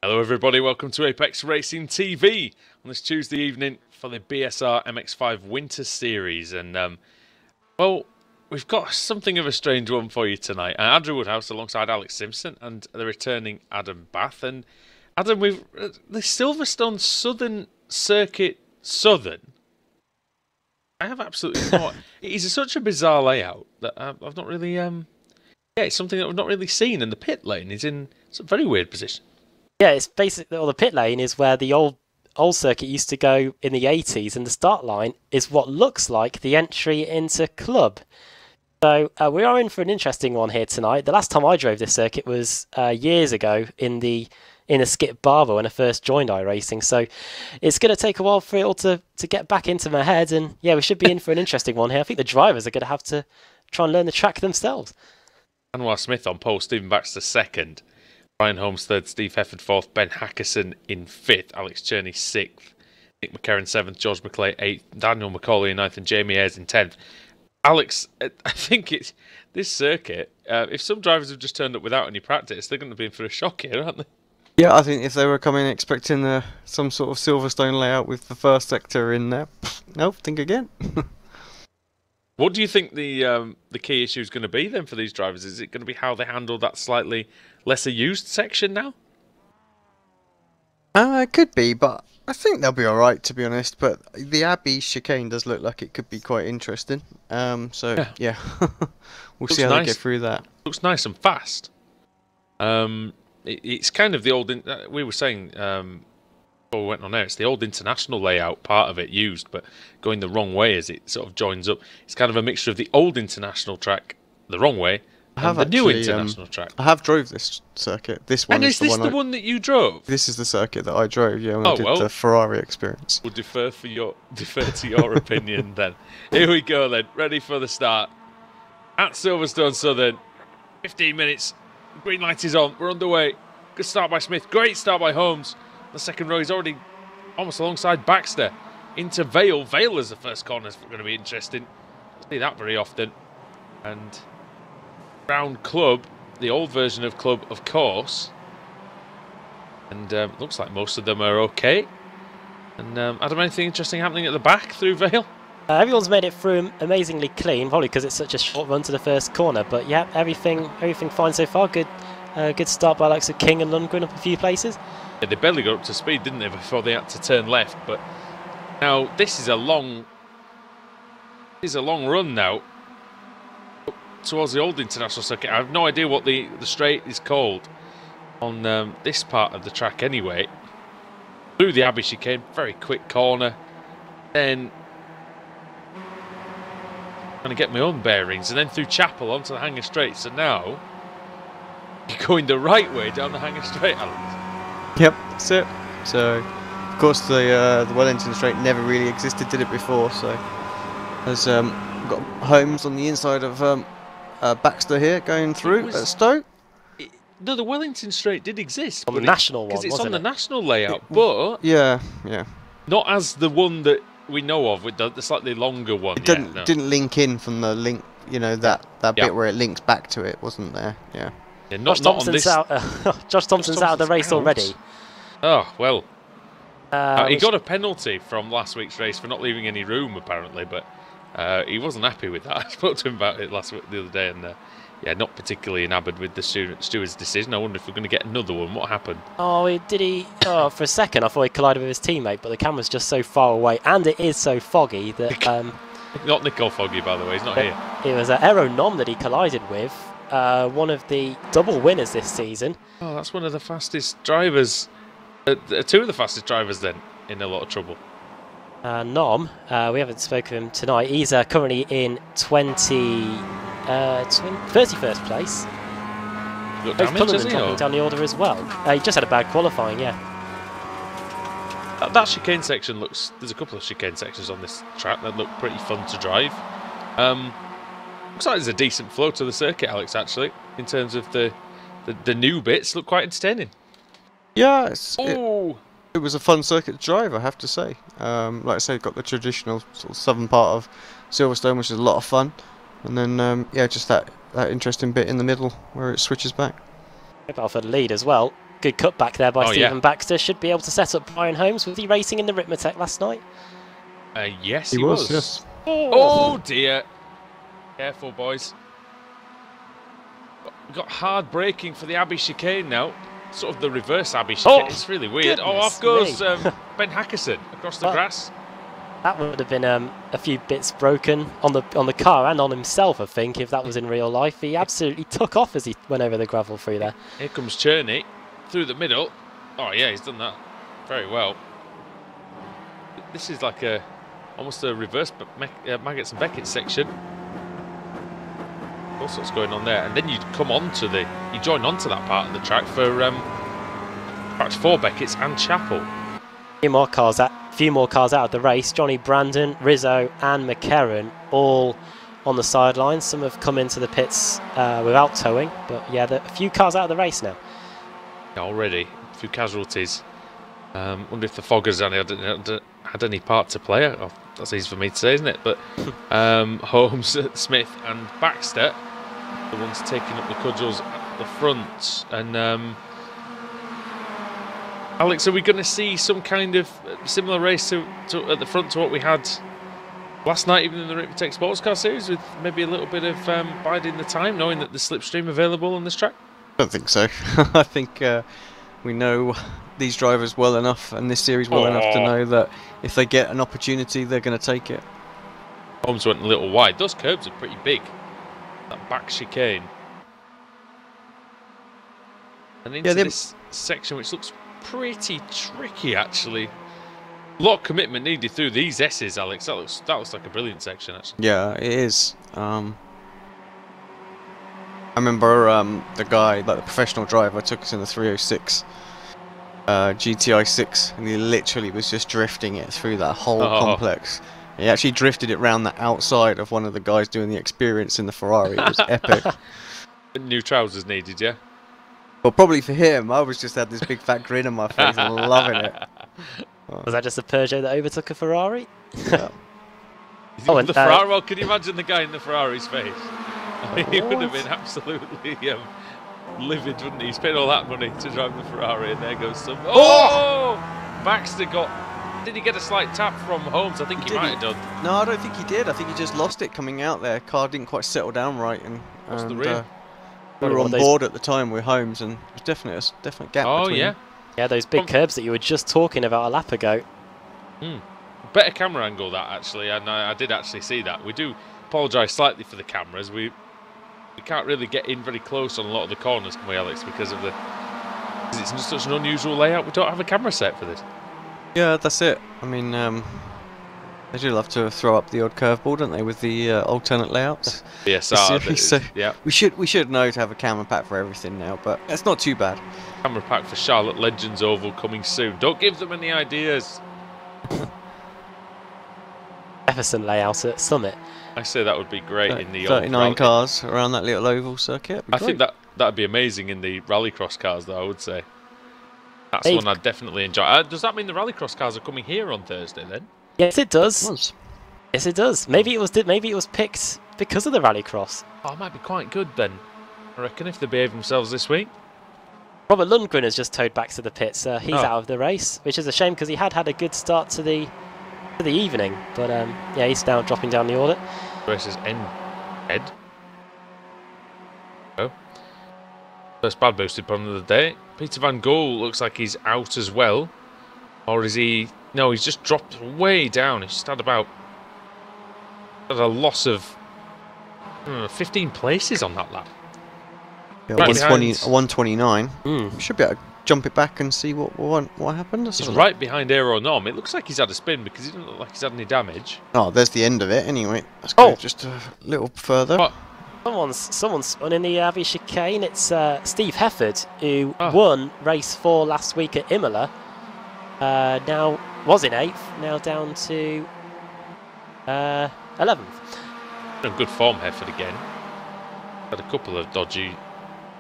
Hello everybody, welcome to Apex Racing TV on this Tuesday evening for the BSR MX5 Winter Series. And, well, we've got something of a strange one for you tonight. Andrew Woodhouse alongside Alex Simpson and the returning Adam Bath. And Adam, we've the Silverstone Southern Circuit Southern. I have absolutely no... It is such a bizarre layout that I've not really... Yeah, it's something that we've not really seen, and the pit lane is in a very weird position. Yeah, it's basically, the pit lane is where the old circuit used to go in the 80s, and the start line is what looks like the entry into club. So we are in for an interesting one here tonight. The last time I drove this circuit was years ago in a Skip Barber when I first joined iRacing. So it's going to take a while for it all to get back into my head, and yeah, we should be in for an interesting one here. I think the drivers are going to have to try and learn the track themselves. Anwar Smith on pole, Stephen Baxter second. Brian Holmes third, Steve Hefford fourth, Ben Hackerson in fifth, Alex Cherney sixth, Nick McCarron seventh, George McClay eighth, Daniel McCauley in ninth, and Jamie Ayres in 10th. Alex, I think it's this circuit, if some drivers have just turned up without any practice, they're going to be in for a shock here, aren't they? Yeah, I think if they were coming expecting some sort of Silverstone layout with the first sector in there, no, think again. What do you think the key issue is going to be then for these drivers? Is it going to be how they handle that slightly lesser used section now? It could be, but I think they'll be alright, to be honest. But the Abbey chicane does look like it could be quite interesting. So, yeah. We'll see how they get through that. Looks nice and fast. It's kind of the old... we were saying... before we went on air, it's the old international layout part of it used, but going the wrong way as it sort of joins up. It's kind of a mixture of the old international track the wrong way and the new international track. I have drove this circuit. This one and is this the one that you drove? This is the circuit that I drove, yeah, when I did the Ferrari experience. We'll defer to your opinion then. Here we go then, ready for the start. At Silverstone Southern, 15 minutes, green light is on, we're underway. Good start by Smith, great start by Holmes. The second row is already almost alongside Baxter. Into Vale. Vale is the first corner. Is going to be interesting. I see that very often. And Brown Club, the old version of Club, of course. And looks like most of them are okay. And Adam, anything interesting happening at the back through Vale? Everyone's made it through amazingly clean, probably because it's such a short run to the first corner. But yeah, everything fine so far. Good start by Alex of King and Lundgren up a few places. Yeah, they barely got up to speed, didn't they, before they had to turn left. But now this is a long run now towards the old international circuit. I have no idea what the straight is called on this part of the track anyway. Through the Abbey chicane, very quick corner. Then trying to get my own bearings, and then through Chapel onto the Hanger Straight. So now you're going the right way down the Hanger Straight, Alex. Yep, that's it. So, of course, the Wellington Straight never really existed, did it before? So, there's we've got Holmes on the inside of Baxter here going through at Stoke. No, the Wellington Straight did exist. On the national one, because it's on the it? National layout, but yeah, not as the one that we know of with the slightly longer one. It didn't link in from the link, you know, that bit where it links back to it, wasn't there? Yeah. Yeah, Josh Thompson's out of the race already. Oh, well. He got a penalty from last week's race for not leaving any room, apparently, but he wasn't happy with that. I spoke to him about it the other day, and yeah, not particularly enamored with the steward's decision. I wonder if we're going to get another one. What happened? Oh, did he? Oh, for a second, I thought he collided with his teammate, but the camera's just so far away, and it is so foggy that... not Nicole Foggy, by the way. He's not here. It was Aero Nom that he collided with. One of the double winners this season. Oh, that's one of the fastest drivers. Two of the fastest drivers then in a lot of trouble. Nom, we haven't spoken to him tonight. He's currently in 31st place. Got damage, has he? Down the order as well. He just had a bad qualifying, yeah. That chicane section looks... There's a couple of chicane sections on this track that look pretty fun to drive. Looks like there's a decent flow to the circuit, Alex, actually, in terms of the new bits. Look quite entertaining. Yeah, it was a fun circuit to drive, I have to say. Like I say, got the traditional sort of southern part of Silverstone, which is a lot of fun. And then, yeah, just that interesting bit in the middle where it switches back. Battle for the lead as well. good cutback there by Oh, Stephen yeah. Baxter. Should be able to set up Brian Holmes. Was he racing in the Ritmatech last night? Yes, he was. Yes. Oh dear. Careful, boys. We've got hard braking for the Abbey chicane now. Sort of the reverse Abbey chicane. It's really weird. Oh, off goes Ben Hackerson across the grass. That would have been a few bits broken on the car and on himself, I think, if that was in real life. He absolutely took off as he went over the gravel through there. Here comes Cherney through the middle. Oh yeah, he's done that very well. This is like almost a reverse Maggots and Beckett section. All sorts going on there, and then you come onto you join onto that part of the track for perhaps for Beckett's and Chapel. A few more cars out of the race. Johnny Brandon, Rizzo and McCarron all on the sidelines. Some have come into the pits without towing, but yeah, a few cars out of the race now. Yeah, already a few casualties. Wonder if the foggers had any part to play. Oh, that's easy for me to say, isn't it? But Holmes, Smith and Baxter, the ones taking up the cudgels at the front. And Alex, are we going to see some kind of similar race to at the front to what we had last night, even in the Ritmatech Sports Car Series, with maybe a little bit of biding the time, knowing that the slipstream available on this track? I don't think so. I think we know these drivers well enough and this series well enough to know that if they get an opportunity, they're going to take it. Holmes went a little wide. Those curbs are pretty big. That back chicane. And into this section, which looks pretty tricky, actually. A lot of commitment needed through these S's, Alex. That looks like a brilliant section, actually. Yeah, it is. I remember the guy, like the professional driver, took us in the 306 GTI 6, and he literally was just drifting it through that whole complex. He actually drifted it round the outside of one of the guys doing the experience in the Ferrari. It was epic. New trousers needed, yeah? Well, probably for him. I was just had this big fat grin on my face and loving it. Was that just a Peugeot that overtook a Ferrari? Yeah. The Ferrari. Well, can you imagine the guy in the Ferrari's face? He would have been absolutely livid, wouldn't he? He's paid all that money to drive the Ferrari, and there goes some. Oh! Baxter did he get a slight tap from Holmes? I think he might have done. No, I don't think he did. I think he just lost it coming out there. Car didn't quite settle down right, and the rear? We were on board at the time with Holmes, and there's definitely a definite gap. Oh between yeah. them. Yeah, those big curbs that you were just talking about a lap ago. Better camera angle that, actually, and I did actually see that. We do apologise slightly for the cameras. We can't really get in very close on a lot of the corners, can we, Alex? Because it's just such an unusual layout. We don't have a camera set for this. Yeah, that's it. I mean, they do love to throw up the odd curveball, don't they, with the alternate layouts? BSR. So yeah. We should know to have a camera pack for everything now, but it's not too bad. Camera pack for Charlotte Legends Oval coming soon. Don't give them any ideas. Jefferson layout at Summit. I say that would be great in the 39 cars around that little oval circuit. I think that'd be amazing in the rallycross cars, though. I would say that's one I'd definitely enjoy. Does that mean the rallycross cars are coming here on Thursday then? Yes, it does. Yes, it does. Maybe it was picked because of the rallycross. Oh, it might be quite good then. I reckon if they behave themselves this week. Robert Lundgren has just towed back to the pits. He's out of the race, which is a shame because he had a good start to the evening. But yeah, he's now dropping down the order. Race is Ed. Oh. First bad boosted problem of the day. Peter Van Gool looks like he's out as well. Or is he... No, he's just dropped way down. He's just had a loss of 15 places on that lap. Yeah, 129. Should be able to jump it back and see what happened. He's right behind Aeronom. It looks like he's had a spin because he doesn't look like he's had any damage. Oh, there's the end of it anyway. Let's go just a little further. Someone's spun in the Abbey chicane. It's Steve Hefford, who won race 4 last week at Imola. Now was in 8th, now down to 11th. In good form, Hefford again. Had a couple of dodgy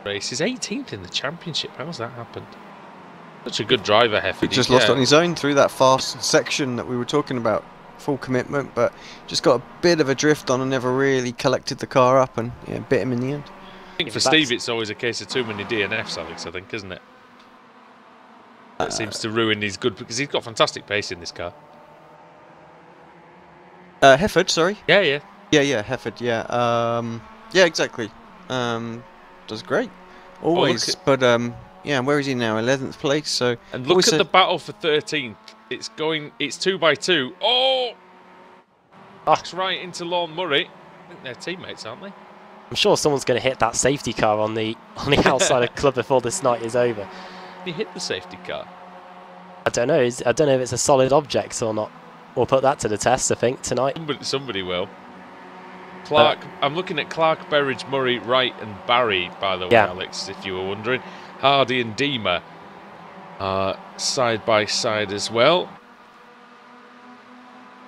races. 18th in the championship. How's that happened? Such a good driver, Hefford. He just lost on his own through that fast section that we were talking about. Full commitment, but just got a bit of a drift on and never really collected the car up and bit him in the end. I think for Steve it's always a case of too many DNFs, Alex, I think, isn't it? That seems to ruin his good, because he's got fantastic pace in this car. Hefford, sorry. Yeah, yeah. Yeah, Hefford. Yeah. Yeah, exactly. Does great. Always, but yeah. Where is he now? 11th place. So. And look at the battle for 13th. It's going. It's 2 by 2. Oh! That's right into Lorne Murray. I think they're teammates, aren't they? I'm sure someone's going to hit that safety car on the outside of club before this night is over. He hit the safety car. I don't know. I don't know if it's a solid object or not. We'll put that to the test, I think, tonight. Somebody will. Clark. I'm looking at Clark, Berridge, Murray, Wright, and Barry. By the way, Alex, if you were wondering, Hardy and Deemer are side by side as well.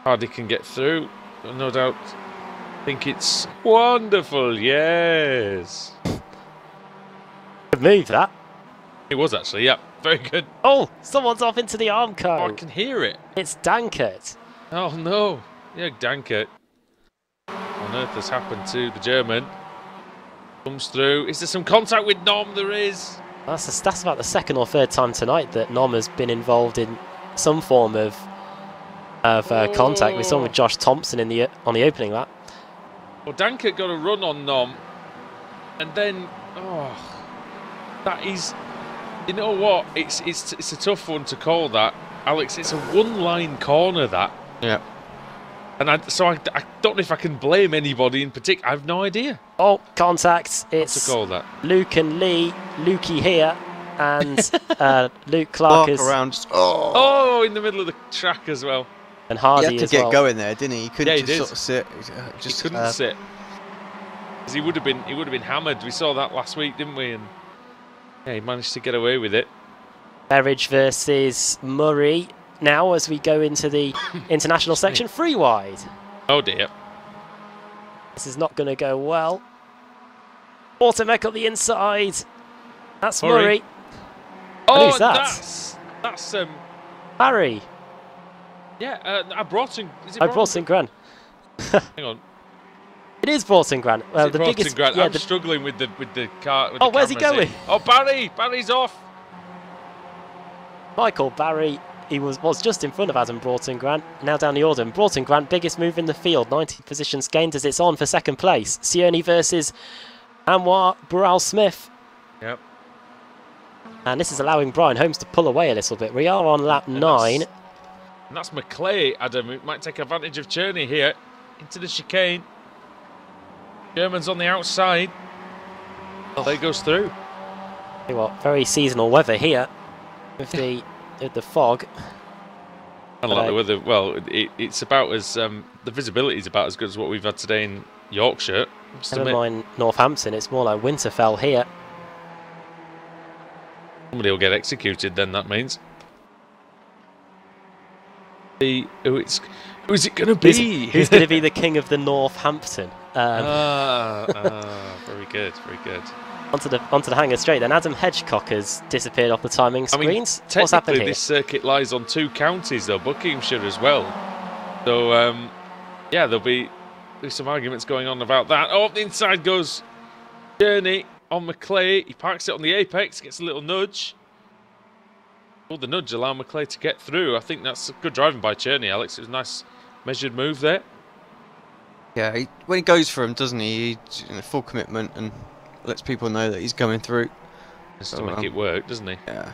Hardy can get through, no doubt. I think it's wonderful. Yes. Good move, that. It was actually, yeah. Very good. Oh, someone's off into the Armco. Oh, I can hear it. It's Dankert. Oh, no. Yeah, Dankert. What on earth has happened to the German? Comes through. Is there some contact with Nom? There is. That's about the second or third time tonight that Nom has been involved in some form of contact. We saw him with Josh Thompson on the opening lap. Well, Dankert got a run on Nom. And then, that is... You know what? It's a tough one to call that, Alex. It's a one-line corner, that. Yeah. And I don't know if I can blame anybody in particular. I have no idea. Oh, contact. It's what to call that. Luke and Lee. Lukey here, and Luke Clark is around. Oh, in the middle of the track as well. And Hardy he had to as get well. Going there, didn't he? He couldn't just sort of sit. He couldn't sit. Because he would have been hammered. We saw that last week, didn't we? And yeah, he managed to get away with it. Berridge versus Murray. Now, as we go into the international section, free wide. Oh dear. This is not going to go well. Automech up the inside. That's Murray. Oh, who's that? That's Barry. Yeah, Broughton. Is it Broughton Gran. Hang on. It is Broughton Gran. Well, the biggest. Gran? Yeah, I'm struggling with the car. With where's he going? Oh, Barry's off. Michael Barry. He was just in front of Adam Broughton Grant. Now down the order. And Broughton Grant, biggest move in the field. 90 positions gained as it's on for second place. Sione versus Anwar Burrell Smith. Yep. And this is allowing Brian Holmes to pull away a little bit. We are on lap 9. And that's McClay, Adam, who might take advantage of Cherney here. Into the chicane. German's on the outside. Oh, there goes through. See what, very seasonal weather here with the fog. I don't like the weather. Well, it's about as the visibility is about as good as what we've had today in Yorkshire. Never mind Northampton. It's more like Winterfell here. Somebody will get executed. Then that means. Who is it going to be? Who's going to be the king of the Northampton? Very good, very good. Onto the hanger straight then. Adam Hedgecock has disappeared off the timing screens. I mean, what's happened here? this circuit lies on 2 counties though, Buckinghamshire as well. So yeah, there'll be some arguments going on about that. Oh, up the inside goes Journey on McClay. He parks it on the apex, gets a little nudge. Will the nudge allow McClay to get through? I think that's good driving by Cherney, Alex. It was a nice measured move there. Yeah, when he goes for him, doesn't he? He's full commitment and lets people know that he's going through. Just to make it work, doesn't he? Yeah.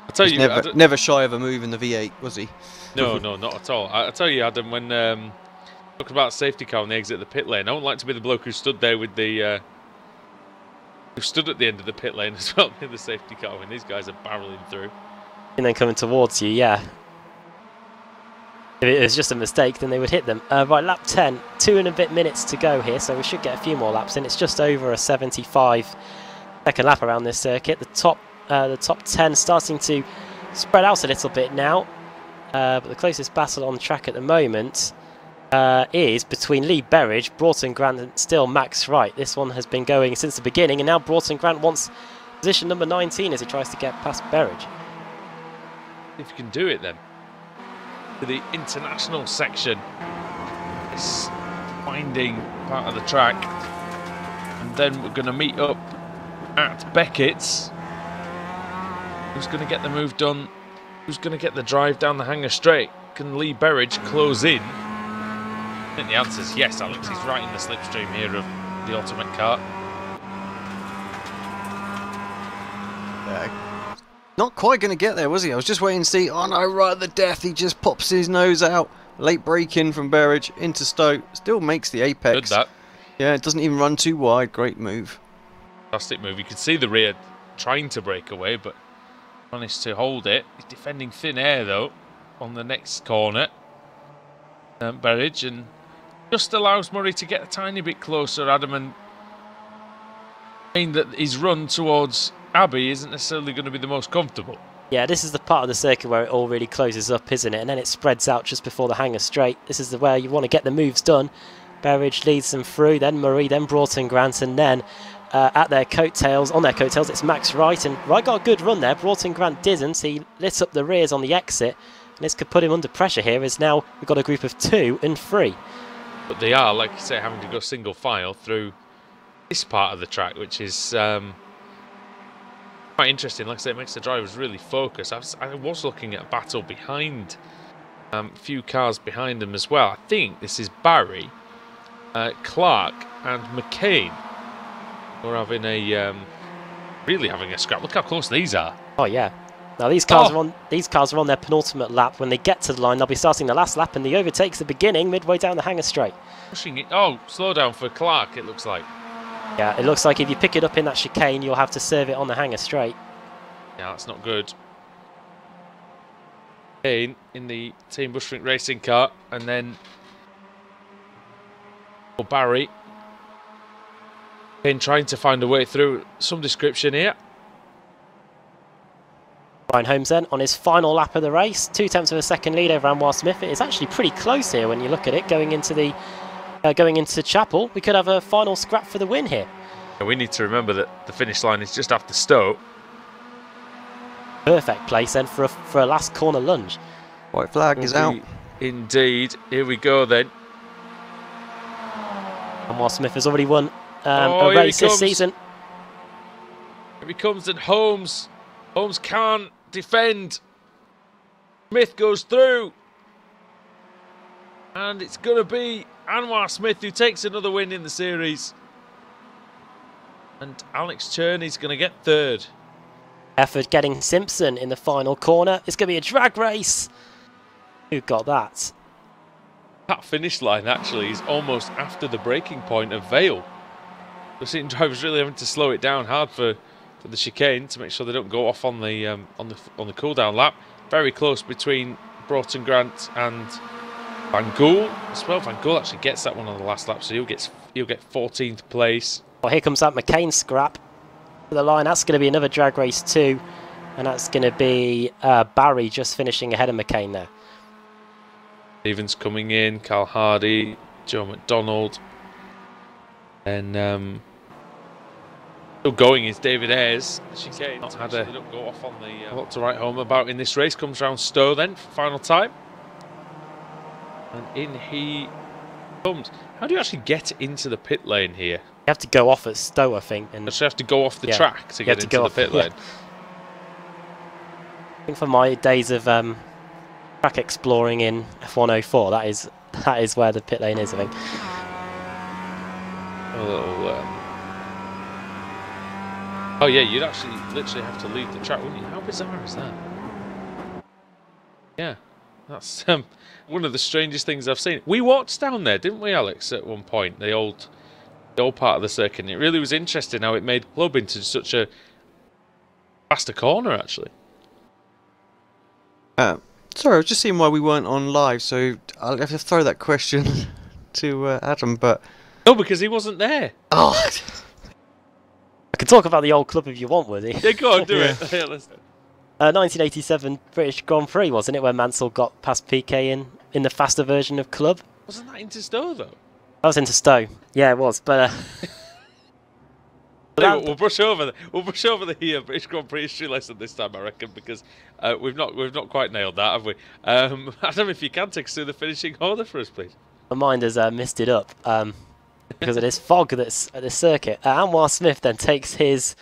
I tell you, never shy of a move in the V8, was he? No, not at all. I tell you, Adam, when talking about safety car on the exit of the pit lane, I would like to be the bloke who stood there with the who stood at the end of the pit lane as well in the safety car when these guys are barreling through. And then coming towards you, yeah. If it was just a mistake, then they would hit them. Right, lap 10, 2 and a bit minutes to go here, so we should get a few more laps in. It's just over a 75-second lap around this circuit. The top 10 starting to spread out a little bit now, but the closest battle on the track at the moment is between Lee Berridge, Broughton Grant, and still Max Wright. This one has been going since the beginning, and now Broughton Grant wants position number 19 as he tries to get past Berridge. If you can do it then. To the international section, this winding part of the track, and then we're going to meet up at Beckett's. Who's going to get the move done? Who's going to get the drive down the hanger straight? Can Lee Berridge close in? I think the answer is yes, Alex. He's right in the slipstream here of the ultimate kart. Not quite going to get there, was he? I was just waiting to see. Oh no, right at the death, he just pops his nose out. Late break-in from Berridge into Stowe. Still makes the apex. Good that. Yeah, it doesn't even run too wide. Great move. Fantastic move. You could see the rear trying to break away, but managed to hold it. He's defending thin air, though, on the next corner. Berridge, and just allows Murray to get a tiny bit closer, Adam, and mean that his run towards Abbey isn't necessarily going to be the most comfortable. Yeah, this is the part of the circuit where it all really closes up, isn't it? And then it spreads out just before the hanger straight. This is where you want to get the moves done. Berridge leads them through, then Murray, then Broughton Grant, and then on their coattails, it's Max Wright. And Wright got a good run there. Broughton Grant didn't. He lit up the rears on the exit. And this could put him under pressure here, as now we've got a group of 2 and 3. But they are, like you say, having to go single file through this part of the track, which is quite interesting. Like I say, it makes the drivers really focus. I was looking at a battle behind, a few cars behind them as well. I think this is Barry, Clark and McCain. We're having really having a scrap. Look how close these are. Oh yeah. Now these cars are on their penultimate lap. When they get to the line, they'll be starting the last lap, and the overtake's the beginning midway down the hanger straight. Pushing it. Oh, slow down for Clark, it looks like. Yeah, it looks like if you pick it up in that chicane, you'll have to serve it on the hanger straight. Yeah, that's not good. Kane in the Team Bushwink racing car, and then Barry. Kane trying to find a way through some description here. Ryan Holmes then on his final lap of the race, 2/10 of a second lead over Anwar Smith. It is actually pretty close here when you look at it going into Chapel. We could have a final scrap for the win here. We need to remember that the finish line is just after Stowe. Perfect place then for a last corner lunge. White flag is out. Indeed. Here we go then. Anwar Smith has already won a race this season. Here he comes, and Holmes can't defend. Smith goes through. And it's going to be Anwar Smith who takes another win in the series. And Alex Cherney's going to get 3rd. Effort getting Simpson in the final corner. It's going to be a drag race. Who got that? That finish line actually is almost after the breaking point of Vale. We're seeing drivers really having to slow it down hard for the chicane to make sure they don't go off on the cool down lap. Very close between Broughton Grant and Van Gool as well. Van Gool actually gets that one on the last lap, so he'll get 14th place. Well, here comes that McCain scrap to the line. That's going to be another drag race too, and that's going to be Barry just finishing ahead of McCain there. Stevens coming in, Carl Hardy, Joe McDonald, and still going is David Ayres. Chicane not had a lot to write home about in this race. Comes round Stowe then for final time. And in he comes. How do you actually get into the pit lane here? You have to go off at Stowe, I think. And you actually have to go off the track to get into the pit lane. I think for my days of track exploring in F104, that is where the pit lane is, I think. A little. Oh yeah, you'd actually literally have to leave the track, wouldn't you? How bizarre is that? Yeah, that's one of the strangest things I've seen. We walked down there, didn't we, Alex, at one point? The old part of the circuit. And it really was interesting how it made Club into such a faster corner, actually. Sorry, I was just seeing why we weren't on live, so I'll have to throw that question to Adam, but... No, because he wasn't there. Oh! I can talk about the old club if you want, Woody. Yeah, go on, do it. Yeah, 1987 British Grand Prix, wasn't it, where Mansell got past Piquet in the faster version of Club? Wasn't that into Stowe, though? That was into Stowe. Yeah, it was, but... We'll brush over the British Grand Prix history lesson this time, I reckon, because we've not quite nailed that, have we? Adam, if you can take us through the finishing order for us, please. My mind has missed it up because of this fog that's at the circuit. Anwar Smith then takes his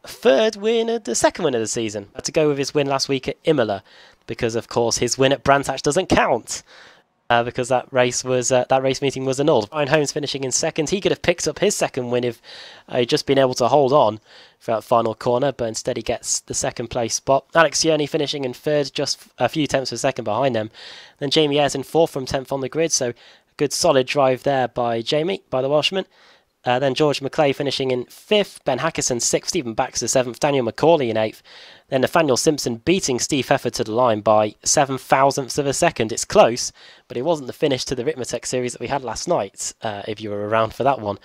third win, the second win of the season. To go with his win last week at Imola, because of course his win at Brands Hatch doesn't count. Because that race meeting was annulled. Ryan Holmes finishing in second. He could have picked up his second win if he'd just been able to hold on for that final corner, but instead he gets the second place spot. Alex Tierney finishing in third, just a few tenths of a second behind them. Then Jamie Ayres in fourth from 10th on the grid, so a good solid drive there by Jamie, by the Welshman. Then George McClay finishing in 5th, Ben Hackerson 6th, Stephen Baxter 7th, Daniel McCauley in 8th. Then Nathaniel Simpson beating Steve Heffer to the line by 7,000ths of a second. It's close, but it wasn't the finish to the Ritmatech series that we had last night, if you were around for that one.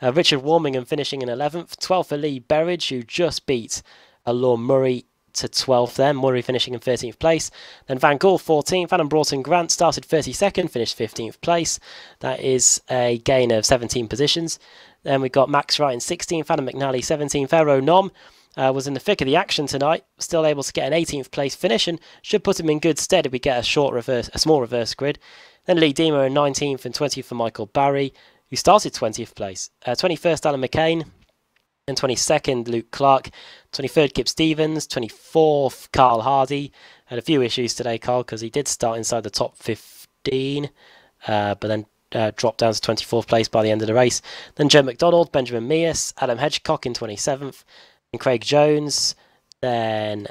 Richard Warmingham finishing in 11th, 12th for Lee Berridge, who just beat Lorne Murray to 12th then, Murray finishing in 13th place. Then Van Gool 14th, Adam Broughton Grant started 32nd, finished 15th place. That is a gain of 17 positions. Then we got Max Wright in 16th, Adam McNally 17th, Aero Nom was in the thick of the action tonight, still able to get an 18th place finish and should put him in good stead if we get a small reverse grid. Then Lee Deemer in 19th and 20th for Michael Barry, who started 20th place. 21st Alan McCain, then 22nd Luke Clark, 23rd Kip Stevens, 24th Carl Hardy. Had a few issues today, Carl, because he did start inside the top 15, but then dropped down to 24th place by the end of the race. Then Joe McDonald, Benjamin Mears, Adam Hedgecock in 27th, and Craig Jones, then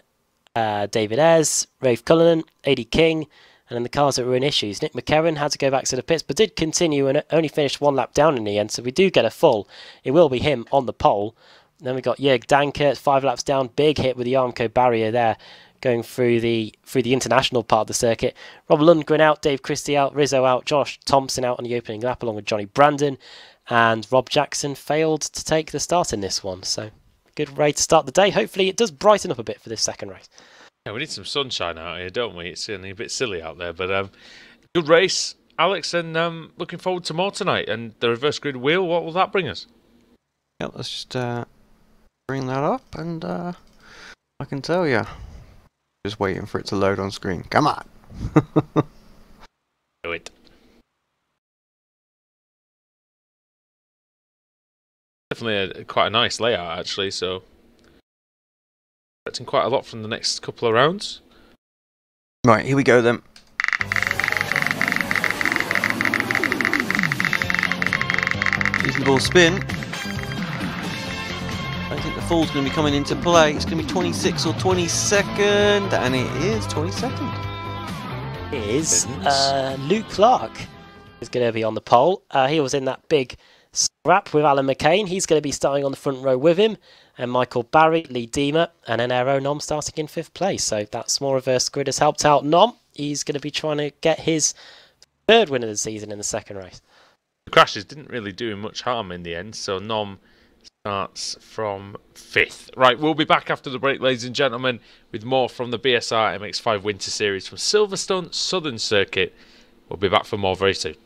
David Ayres, Rafe Cullinan, A.D. King, and then the cars that were in issues. Nick McCarron had to go back to the pits, but did continue and only finished one lap down in the end, so we do get a full. It will be him on the pole. And then we got Jörg Danker, 5 laps down, big hit with the Armco barrier there, going through the international part of the circuit. Rob Lundgren out, Dave Christie out, Rizzo out, Josh Thompson out on the opening lap along with Johnny Brandon, and Rob Jackson failed to take the start in this one. So good way to start the day. Hopefully it does brighten up a bit for this second race. Yeah, we need some sunshine out here, don't we? It's certainly a bit silly out there, but good race, Alex, and looking forward to more tonight. And the reverse grid wheel, what will that bring us? Yeah, let's just bring that up, and I can tell you. Just waiting for it to load on screen. Come on! Do it. Definitely quite a nice layout, actually, so expecting quite a lot from the next couple of rounds. Right, here we go then. Reasonable spin. I think the fall's going to be coming into play. It's going to be 26 or 22nd, and it is 22nd. It is Luke Clark is going to be on the pole. He was in that big scrap with Alan McCain. He's going to be starting on the front row with him. And Michael Barry, Lee Deemer, and then Aero Nom starting in 5th place. So that small reverse grid has helped out Nom. He's going to be trying to get his third win of the season in the second race. The crashes didn't really do him much harm in the end, so Nom starts from 5th. Right, we'll be back after the break, ladies and gentlemen, with more from the BSR MX5 Winter Series from Silverstone Southern Circuit. We'll be back for more very soon.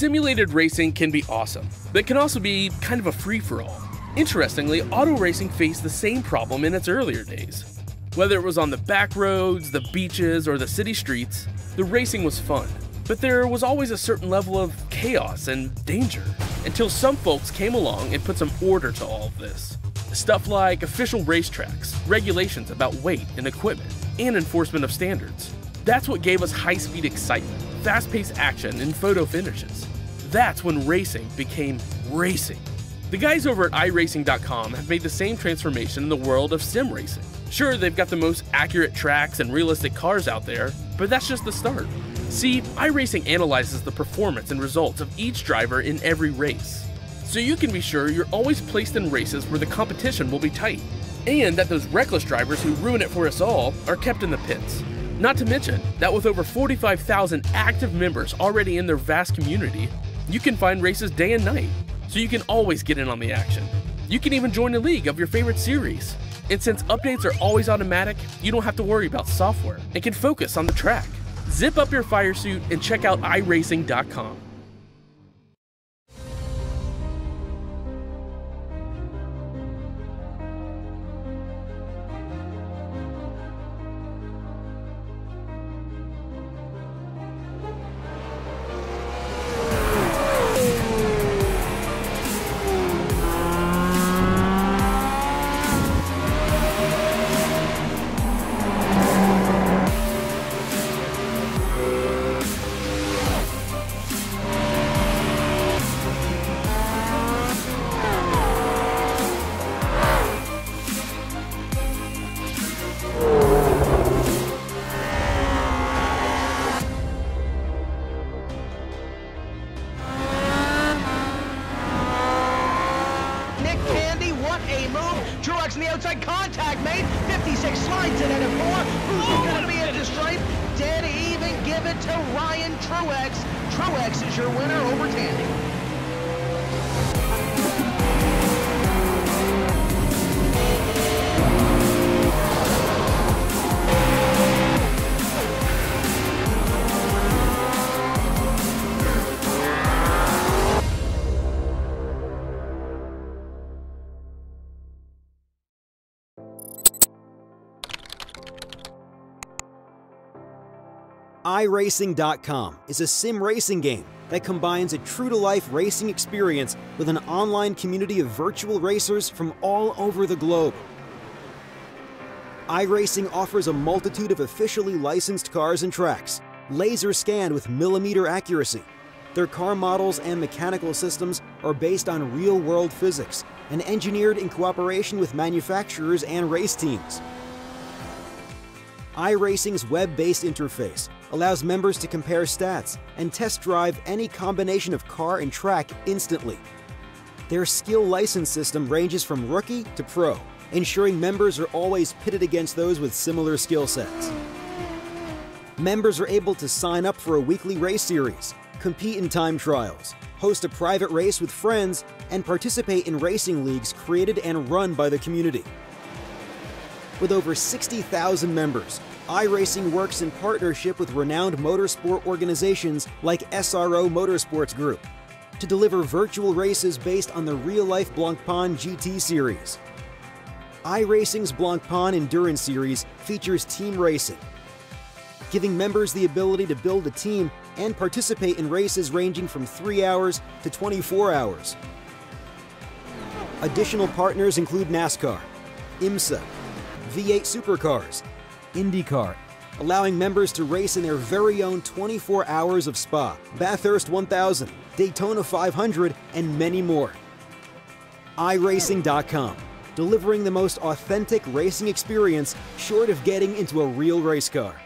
Simulated racing can be awesome, but it can also be kind of a free-for-all. Interestingly, auto racing faced the same problem in its earlier days. Whether it was on the back roads, the beaches, or the city streets, the racing was fun. But there was always a certain level of chaos and danger, until some folks came along and put some order to all of this. Stuff like official racetracks, regulations about weight and equipment, and enforcement of standards. That's what gave us high-speed excitement, fast-paced action, and photo finishes. That's when racing became racing. The guys over at iRacing.com have made the same transformation in the world of sim racing. Sure, they've got the most accurate tracks and realistic cars out there, but that's just the start. See, iRacing analyzes the performance and results of each driver in every race, so you can be sure you're always placed in races where the competition will be tight, and that those reckless drivers who ruin it for us all are kept in the pits. Not to mention that with over 45,000 active members already in their vast community, you can find races day and night, so you can always get in on the action. You can even join a league of your favorite series. And since updates are always automatic, you don't have to worry about software and can focus on the track. Zip up your fire suit and check out iRacing.com. Truex in the outside contact, mate. 56 slides it into 4. Who's going to be at the stripe? Dead even. Give it to Ryan Truex. Truex is your winner over Tandy. iRacing.com is a sim racing game that combines a true-to-life racing experience with an online community of virtual racers from all over the globe. iRacing offers a multitude of officially licensed cars and tracks, laser scanned with millimeter accuracy. Their car models and mechanical systems are based on real-world physics and engineered in cooperation with manufacturers and race teams. iRacing's web-based interface allows members to compare stats and test drive any combination of car and track instantly. Their skill license system ranges from rookie to pro, ensuring members are always pitted against those with similar skill sets. Members are able to sign up for a weekly race series, compete in time trials, host a private race with friends, and participate in racing leagues created and run by the community. With over 60,000 members, iRacing works in partnership with renowned motorsport organizations like SRO Motorsports Group to deliver virtual races based on the real-life Blancpain GT series. iRacing's Blancpain Endurance Series features team racing, giving members the ability to build a team and participate in races ranging from 3 hours to 24 hours. Additional partners include NASCAR, IMSA, V8 Supercars, IndyCar, allowing members to race in their very own 24 hours of Spa, Bathurst 1000, Daytona 500, and many more. iRacing.com, delivering the most authentic racing experience short of getting into a real race car.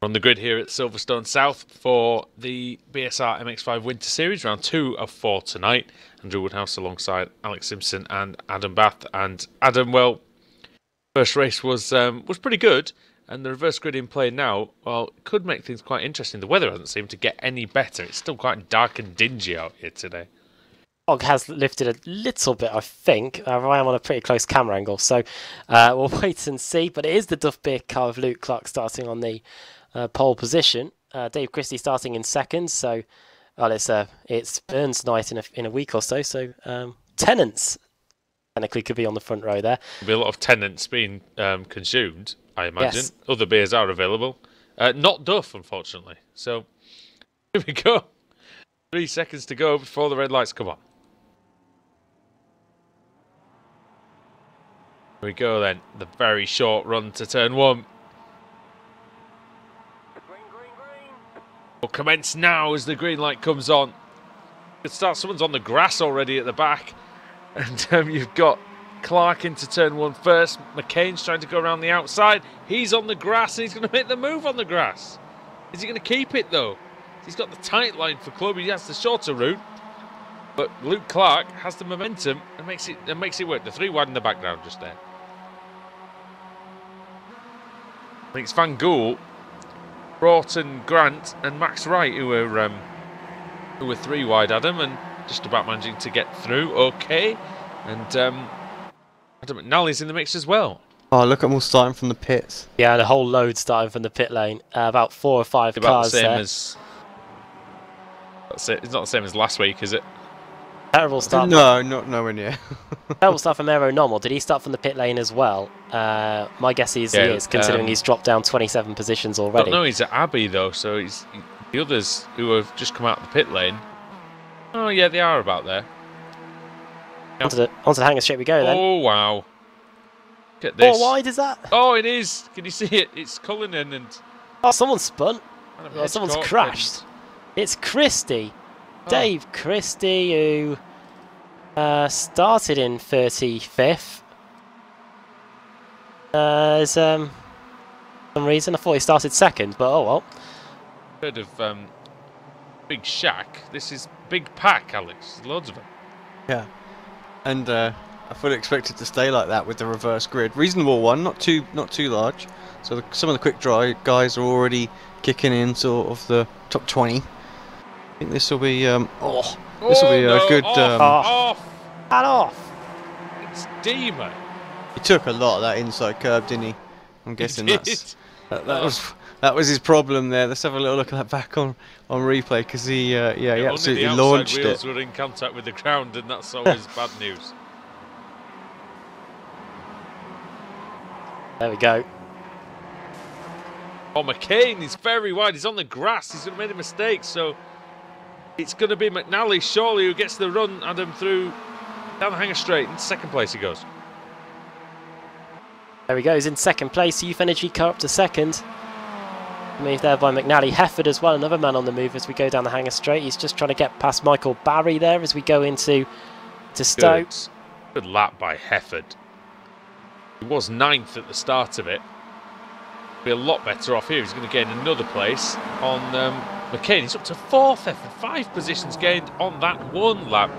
On the grid here at Silverstone South for the BSR MX5 Winter Series, round 2 of 4 tonight. Andrew Woodhouse alongside Alex Simpson and Adam Bath. And Adam, well, first race was pretty good, and the reverse grid in play now, well, it could make things quite interesting. The weather hasn't seemed to get any better. It's still quite dark and dingy out here today. Fog has lifted a little bit, I think. I am on a pretty close camera angle, so we'll wait and see. But it is the Duff Beer car of Luke Clark starting on the pole position. Dave Christie starting in second, so well, it's Burns night in a week or so. So Tennants technically could be on the front row there. There'll be a lot of Tennants being consumed, I imagine. Yes. Other beers are available. Not Duff, unfortunately. So here we go. 3 seconds to go before the red lights come on. Here we go then. The very short run to turn 1. Will commence now as the green light comes on. It starts. Someone's on the grass already at the back, and you've got Clark into turn 1 first. McCain's trying to go around the outside. He's on the grass and he's going to make the move on the grass. Is he going to keep it though? He's got the tight line for Club. He has the shorter route, but Luke Clark has the momentum and makes it work. The 3 wide in the background just there. I think it's Van Gool, Broughton, Grant, and Max Wright who were 3 wide, Adam, and just about managing to get through. Okay, and Adam McNally's in the mix as well. Oh, look at them all starting from the pits. Yeah, the whole load starting from the pit lane. About 4 or 5 About cars the same there. as. That's it. It's not the same as last week, is it? Terrible start. No, not nowhere near. Terrible start from Aero Normal. Did he start from the pit lane as well? My guess is he is, considering he's dropped down 27 positions already. No, he's at Abbey though, so the others who have just come out of the pit lane. Oh yeah, they are about there. Onto the hangar straight we go then. Oh wow! Look at this. 4 wide is that? Oh, it is. Can you see it? It's Cullinan and. Oh, someone's spun. Adam Someone's Hitchcock crashed. It's Christie. Oh. Dave Christie, who started in 35th. There's some reason I thought he started second, but oh well. Heard of Big Shack. This is Big Pack, Alex. There's loads of them. Yeah, and I fully expected to stay like that with the reverse grid. Reasonable one, not too large. So some of the quick dry guys are already kicking in sort of the top 20. I think this will be this will be a good. Off. And off. It's Demon. He took a lot of that inside curb, didn't he? I'm guessing did. that was his problem there. Let's have a little look at that back on replay, because he absolutely only the launched outside wheels it. were in contact with the ground, and that's always bad news. There we go. Oh, McCain, he's very wide. He's on the grass. He's going to make a mistake, so it's going to be McNally, surely, who gets the run, Adam, through down the hangar straight. In second place he goes. There we go. He's in second place. Youth Energy car up to second. Moved there by McNally. Hefford as well, another man on the move as we go down the hangar straight. He's just trying to get past Michael Barry there as we go into Stoke. Good lap by Hefford. He was 9th at the start of it. Be a lot better off here. He's going to gain another place on McCain. He's up to 4th, Hefford. 5 positions gained on that one lap.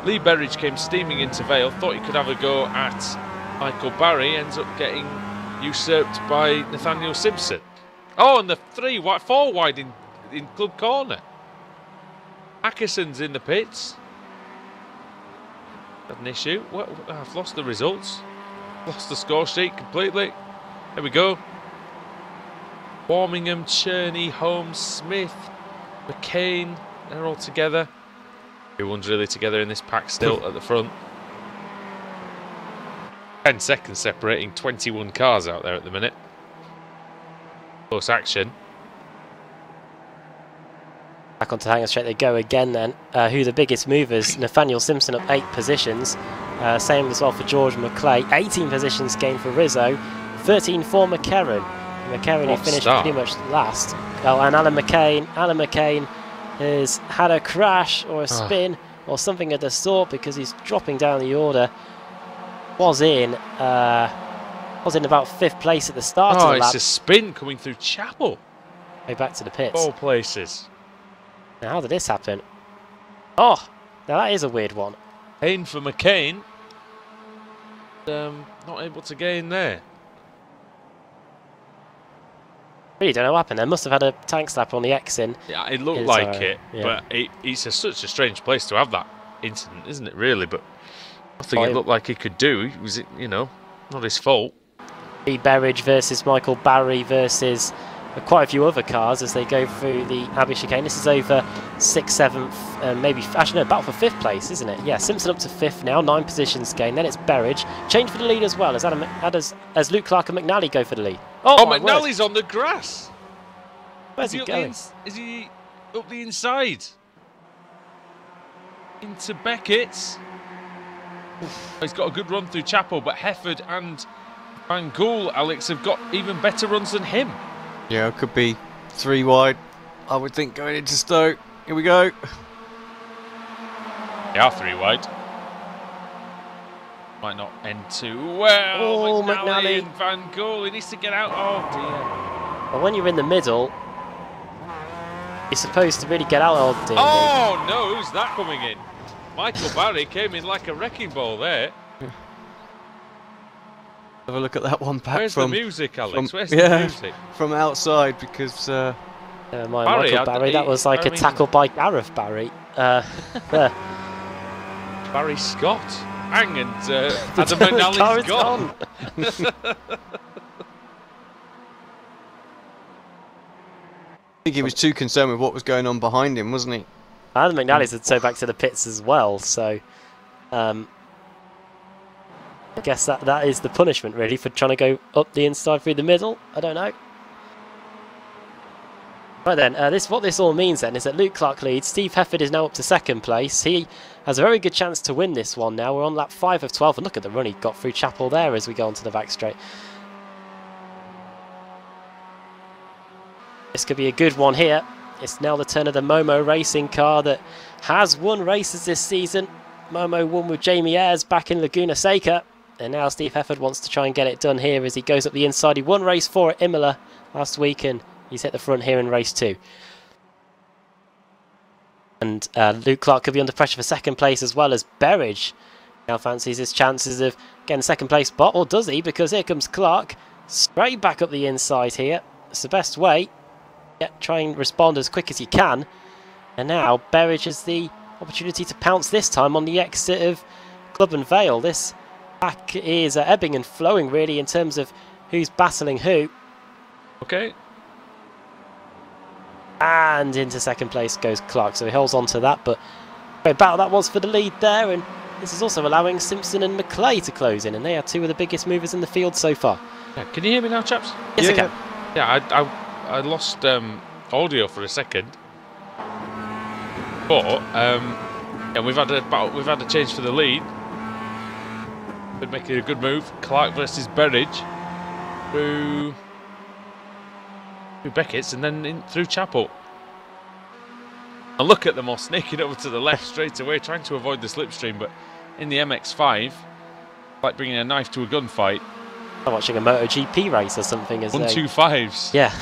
Lee Berridge came steaming into Vale. Thought he could have a go at Michael Barry. Ends up getting usurped by Nathaniel Simpson. Oh, and the 4 wide in Club Corner. Atkinson's in the pits. Had an issue. I've lost the results. Lost the score sheet completely. There we go. Warmingham, Cherney, Holmes, Smith, McCain. They're all together. Everyone's really together in this pack still at the front. 10 seconds separating 21 cars out there at the minute. Close action. Back onto the hangar straight they go again then. Who the biggest movers? Nathaniel Simpson up 8 positions. Same as well for George McClay. 18 positions gained for Rizzo. 13 for McCarran. McCarran who finished pretty much last. Oh, and Alan McCain has had a crash or a spin or something of the sort, because he's dropping down the order. Was in about 5th place at the start of the lap. It's a spin coming through Chapel. Go back to the pits. All places. Now, how did this happen? Oh, now that is a weird one. Pain for McCain. Not able to get in there. Really don't know what happened. They must have had a tank slap on the X-in. Yeah, it looked like it, but it's such a strange place to have that incident, isn't it, really? But nothing it looked like he could do. It was, you know, not his fault. Berridge versus Michael Barry versus quite a few other cars as they go through the Abbey chicane. This is over 6th, 7th, maybe, actually no, battle for 5th place, isn't it? Yeah, Simpson up to 5th now, 9 positions gained. Then it's Berridge. Change for the lead as well as Luke Clark and McNally go for the lead. Oh, McNally's on the grass. Where's he going? Is he up the inside? Into Beckett's. He's got a good run through Chapel, but Hefford and Van Gool, Alex, have got even better runs than him. Yeah, it could be 3 wide, I would think, going into Stoke. Here we go. They are 3 wide. Might not end too well. Oh, McNally and Van Gool, he needs to get out. Oh, dear. Well, when you're in the middle, you're supposed to really get out. Oh, dear. Oh, no, who's that coming in? Michael Barry came in like a wrecking ball there. Have a look at that one back. Where's the music, Alex? Where's the music? From outside, because Michael Barry, that was like a tackle by Gareth Barry. There. Barry Scott. Hang and Adam McNally's gone. I think he was too concerned with what was going on behind him, wasn't he? Adam McNally's had to go back to the pits as well, so I guess that is the punishment really for trying to go up the inside through the middle. I don't know. Right then, what this all means then is that Luke Clark leads. Steve Hefford is now up to 2nd place. He has a very good chance to win this one now. We're on lap 5 of 12, and look at the run he got through Chapel there as we go onto the back straight. This could be a good one here. It's now the turn of the Momo racing car that has won races this season. Momo won with Jamie Ayres back in Laguna Seca, and now Steve Hefford wants to try and get it done here as he goes up the inside. He won race 4 at Imola last week, and he's hit the front here in race 2. And Luke Clark could be under pressure for 2nd place as well as Berridge. Now fancies his chances of getting 2nd place spot, or does he? Because here comes Clark straight back up the inside here. It's the best way. Try and respond as quick as you can. And now Berridge has the opportunity to pounce this time on the exit of Club and Vale. This pack is ebbing and flowing really in terms of who's battling who. Okay. And into 2nd place goes Clark, so he holds on to that, but great battle that was for the lead there, and this is also allowing Simpson and McClay to close in, and they are 2 of the biggest movers in the field so far. Yeah, can you hear me now, chaps? Yes, I can. Yeah, I lost audio for a second, but and we've had a change for the lead. Been making a good move. Clark versus Berridge through Beckett's and then in through Chapel. And look at them all snaking over to the left straight away, trying to avoid the slipstream. But in the MX5, like bringing a knife to a gunfight. I'm watching a MotoGP race or something. 1-2-5s. Yeah.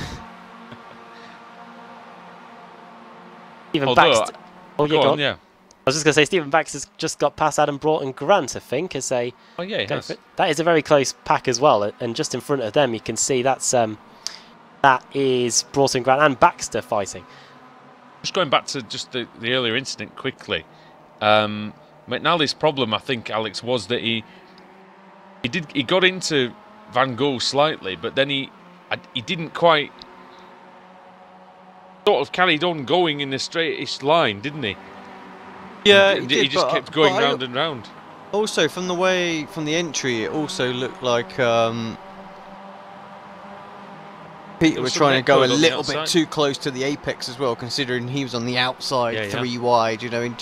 Stephen Baxter. Oh, yeah, go on. Yeah. I was just going to say, Stephen Baxter's just got past Adam Broughton Grant, I think, as they. Oh yeah, he has. That is a very close pack as well, and just in front of them, you can see that is Broughton Grant and Baxter fighting. Just going back to just the earlier incident quickly. McNally's problem, I think, Alex, was that he got into Van Gool slightly, but then he didn't quite sort of carried on going in the straightish line, didn't he? Yeah, he just kept going round and round. Also, from the entry, it also looked like Peter was trying to go a little bit too close to the apex as well, considering he was on the outside 3 wide. You know,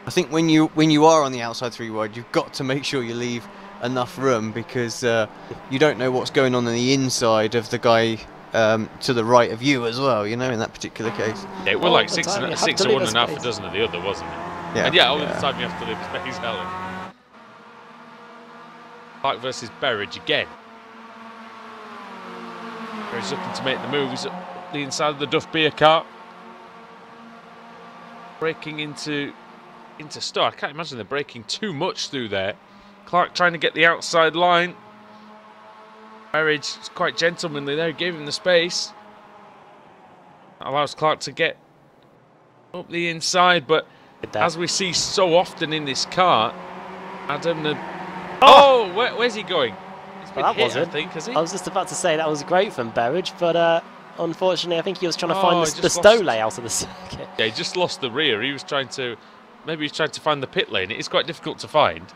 I think when you are on the outside 3 wide, you've got to make sure you leave enough room, because you don't know what's going on the inside of the guy to the right of you as well. You know, in that particular case. Yeah, it was like 6 of one and half a dozen of the other, wasn't it? Yeah. And all the time you have to leave space, Helen. Clark versus Berridge again. Berridge looking to make the move. He's the inside of the Duff Beer car. Braking into Stowe. I can't imagine they're braking too much through there. Clark trying to get the outside line. Berridge is quite gentlemanly there, gave him the space. That allows Clark to get up the inside, but as we see so often in this car, Adam... where's he going? He's been hit, I think, has he? I was just about to say that was great from Berridge, but unfortunately I think he was trying to find the Stowe layout of the circuit. Yeah, he just lost the rear. He was trying to... Maybe he's trying to find the pit lane. It is quite difficult to find.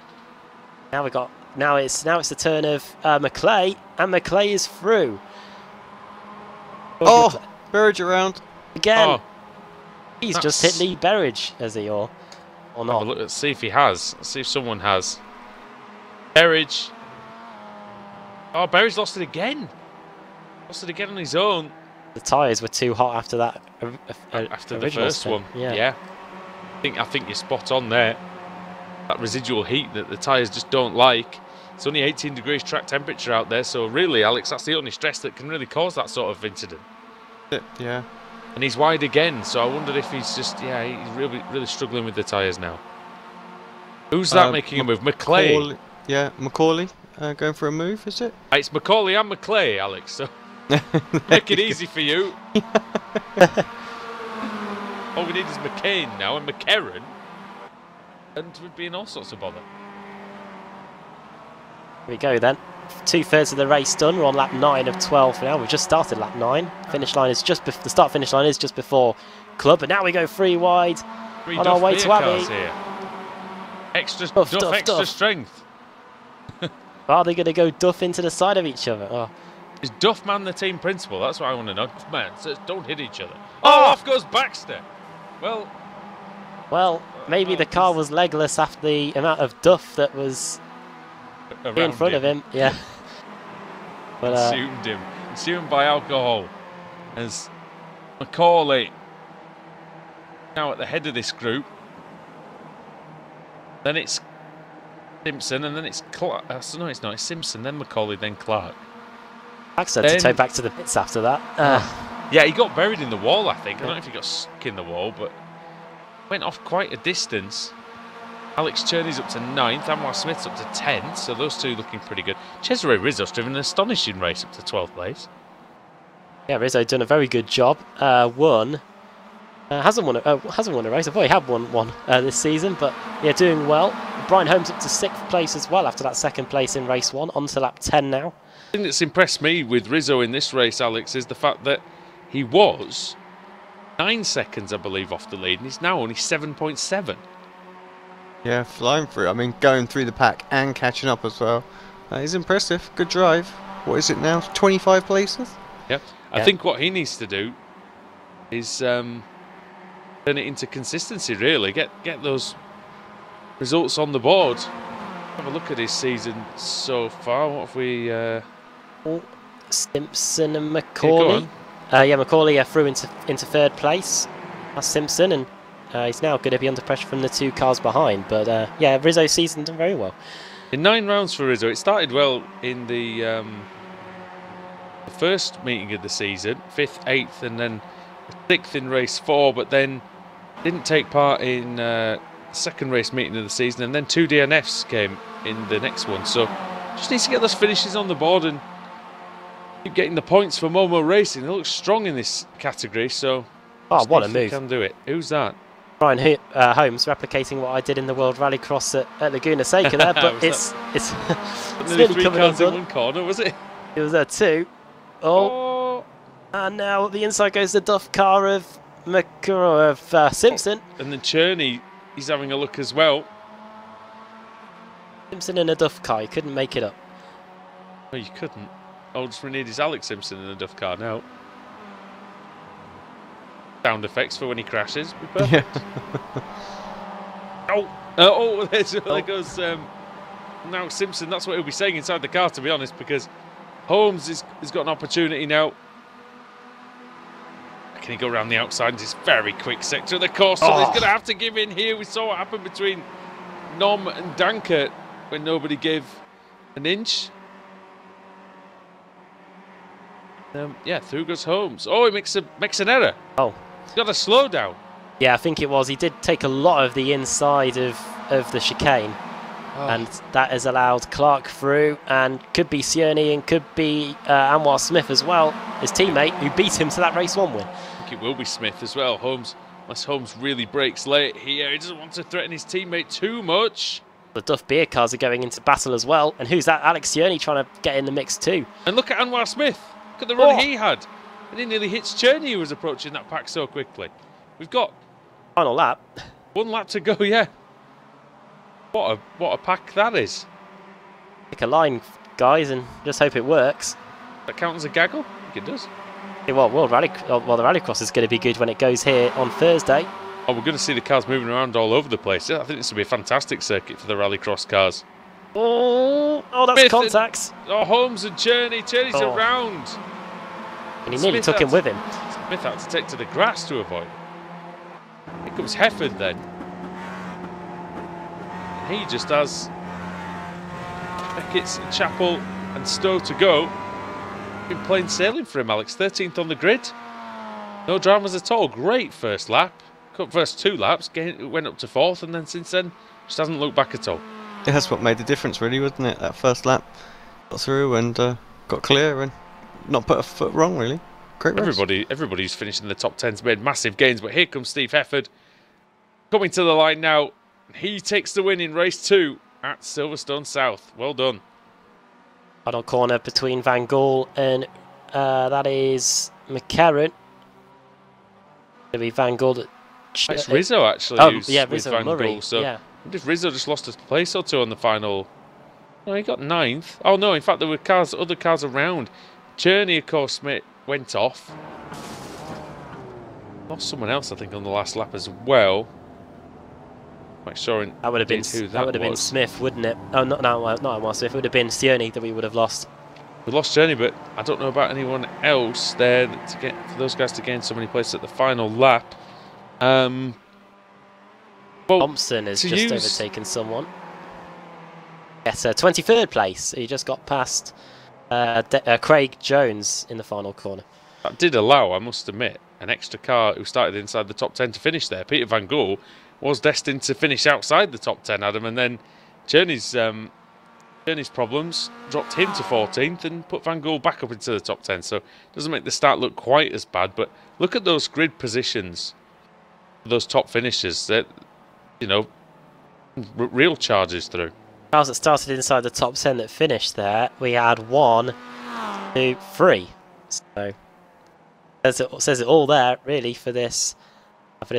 Now it's the turn of McClay, and McClay is through. Berridge around again. He's just hit Lee Berridge, has he, or not? Let's see if he has. Let's see if someone has. Berridge. Oh, Berridge lost it again. Lost it again on his own. The tyres were too hot after that. After the first one. Yeah. I think you're spot on there. That residual heat that the tyres just don't like. It's only 18 degrees track temperature out there, so really, Alex, that's the only stress that can really cause that sort of incident. Yeah. And he's wide again, so I wondered if he's just, he's really struggling with the tyres now. Who's that making a move? McClay. Yeah, Macaulay going for a move, is it? It's Macaulay and McClay, Alex, so make it easy for you. All we need is McCain now and McCarran, and we'd be in all sorts of bother. Here we go then. 2/3 of the race done. We're on lap 9 of 12 now. We've just started lap 9. Finish line is just the start finish line is just before Club, and now we go 3 wide on our way to Abbey. Here. Extra strength. Are they going to go Duff into the side of each other? Oh. Is Duffman the team principal? That's what I want to know. Duffman says don't hit each other. Off goes Baxter. Well, maybe the car was legless after the amount of Duff that was in front of him. Yeah. But, consumed by alcohol. As Macaulay now at the head of this group. Then it's Simpson, and then it's Clark. No, it's not. It's Simpson, then Macaulay, then Clark. Baxter had to tow back to the pits after that. Yeah, he got buried in the wall, I think. I don't know if he got stuck in the wall, but went off quite a distance. Alex Cherney's up to 9th, Anwar Smith's up to 10th, so those two looking pretty good. Cesare Rizzo's driven an astonishing race up to 12th place. Yeah, Rizzo done a very good job. Hasn't won a race. I thought he had won one this season, but yeah, doing well. Brian Holmes up to 6th place as well after that 2nd place in race 1, on to lap 10 now. The thing that's impressed me with Rizzo in this race, Alex, is the fact that he was 9 seconds, I believe, off the lead, and he's now only 7.7. Yeah, flying through. I mean, going through the pack and catching up as well. That is impressive. Good drive. What is it now? 25 places? Yeah. I think what he needs to do is turn it into consistency, really. Get those results on the board. Have a look at his season so far. What have we... Simpson and Macaulay. Macaulay through into 3rd place. That's Simpson, and he's now going to be under pressure from the 2 cars behind. But Rizzo's season done very well. In 9 rounds for Rizzo, it started well in the first meeting of the season, 5th, 8th, and then 6th in race 4, but then didn't take part in 2nd race meeting of the season, and then 2 DNFs came in the next one. So just needs to get those finishes on the board and keep getting the points for Momo Racing. They look strong in this category, so what a move. Can do it. Who's that? Brian Holmes replicating what I did in the World Rallycross at Laguna Seca there, but it's nearly 3 cars in one corner, was it? It was 2. And now the inside goes the Duff car of Simpson. And then Cherney, he's having a look as well. Simpson in a Duff car, he couldn't make it up. No, you couldn't. All we need is Alex Simpson in a Duff car now. Sound effects for when he crashes. Be perfect. There goes now Simpson. That's what he'll be saying inside the car, to be honest, because Holmes has got an opportunity now. Can he go around the outside into this very quick sector of the course? So he's going to have to give in here. We saw what happened between Nom and Danker when nobody gave an inch. Yeah, through goes Holmes. Oh, he makes an error. Oh. He's got to slow down. Yeah, I think it was. He did take a lot of the inside of the chicane. Oh. And that has allowed Clark through, and could be Sione and could be Anwar Smith as well, his teammate, who beat him to that race 1 win. I think it will be Smith as well. Unless Holmes really breaks late here. He doesn't want to threaten his teammate too much. The Duff Beer cars are going into battle as well. And who's that? Alex Sione trying to get in the mix too. And look at Anwar Smith. Look at the run he had. And he nearly hits Cherney, who was approaching that pack so quickly. We've got Final lap. 1 lap to go, yeah. What a pack that is. Pick a line, guys, and just hope it works. That count as a gaggle? I think it does. Hey, well, the Rallycross is going to be good when it goes here on Thursday. Oh, we're going to see the cars moving around all over the place. Yeah, I think this will be a fantastic circuit for the Rallycross cars. Oh, that's Smith contacts. Holmes and Cherney. Cherney's around. And he nearly took him with him. Smith had to take to the grass to avoid. Here comes Hefford then. He just has Beckett's, Chapel and Stowe to go. Been plain sailing for him, Alex. 13th on the grid. No dramas at all. Great first lap. First 2 laps. Went up to 4th, and then since then, just hasn't looked back at all. Yeah, that's what made the difference, really, wasn't it? That first lap. Got through and got clear and not put a foot wrong, really. Great race. Everybody's finished in the top 10's made massive gains, but here comes Steve Hefford. Coming to the line now. He takes the win in race 2 at Silverstone South. Well done. Final corner between Van Gaal and that is McCarron. It'll be Van Gaal. It's Rizzo actually. Who's yeah, with Rizzo Van Murray. Gaal, so Yeah. I wonder if Rizzo just lost a place or 2 on the final. No, he got 9th. Oh no, in fact there were other cars around. Cherney, of course, went off. Lost someone else, I think, on the last lap as well. Quite sure that would have been who that would have been Smith, wouldn't it? Oh, not Smith. It would have been Sione that we would have lost. We lost Cherney, but I don't know about anyone else there for those guys to gain so many places at the final lap. Well, Thompson has just overtaken someone. Yes, 23rd place. He just got past Craig Jones in the final corner. That did allow, I must admit, an extra car who started inside the top 10 to finish there. Peter Van Gaal was destined to finish outside the top 10, Adam, and then Cherney's problems dropped him to 14th and put Van Gaal back up into the top 10. So it doesn't make the start look quite as bad, but look at those grid positions, those top finishes. That, you know, real charges through. Cars that started inside the top 10 that finished there, we had 1, 2, 3. So says it all there, really, for this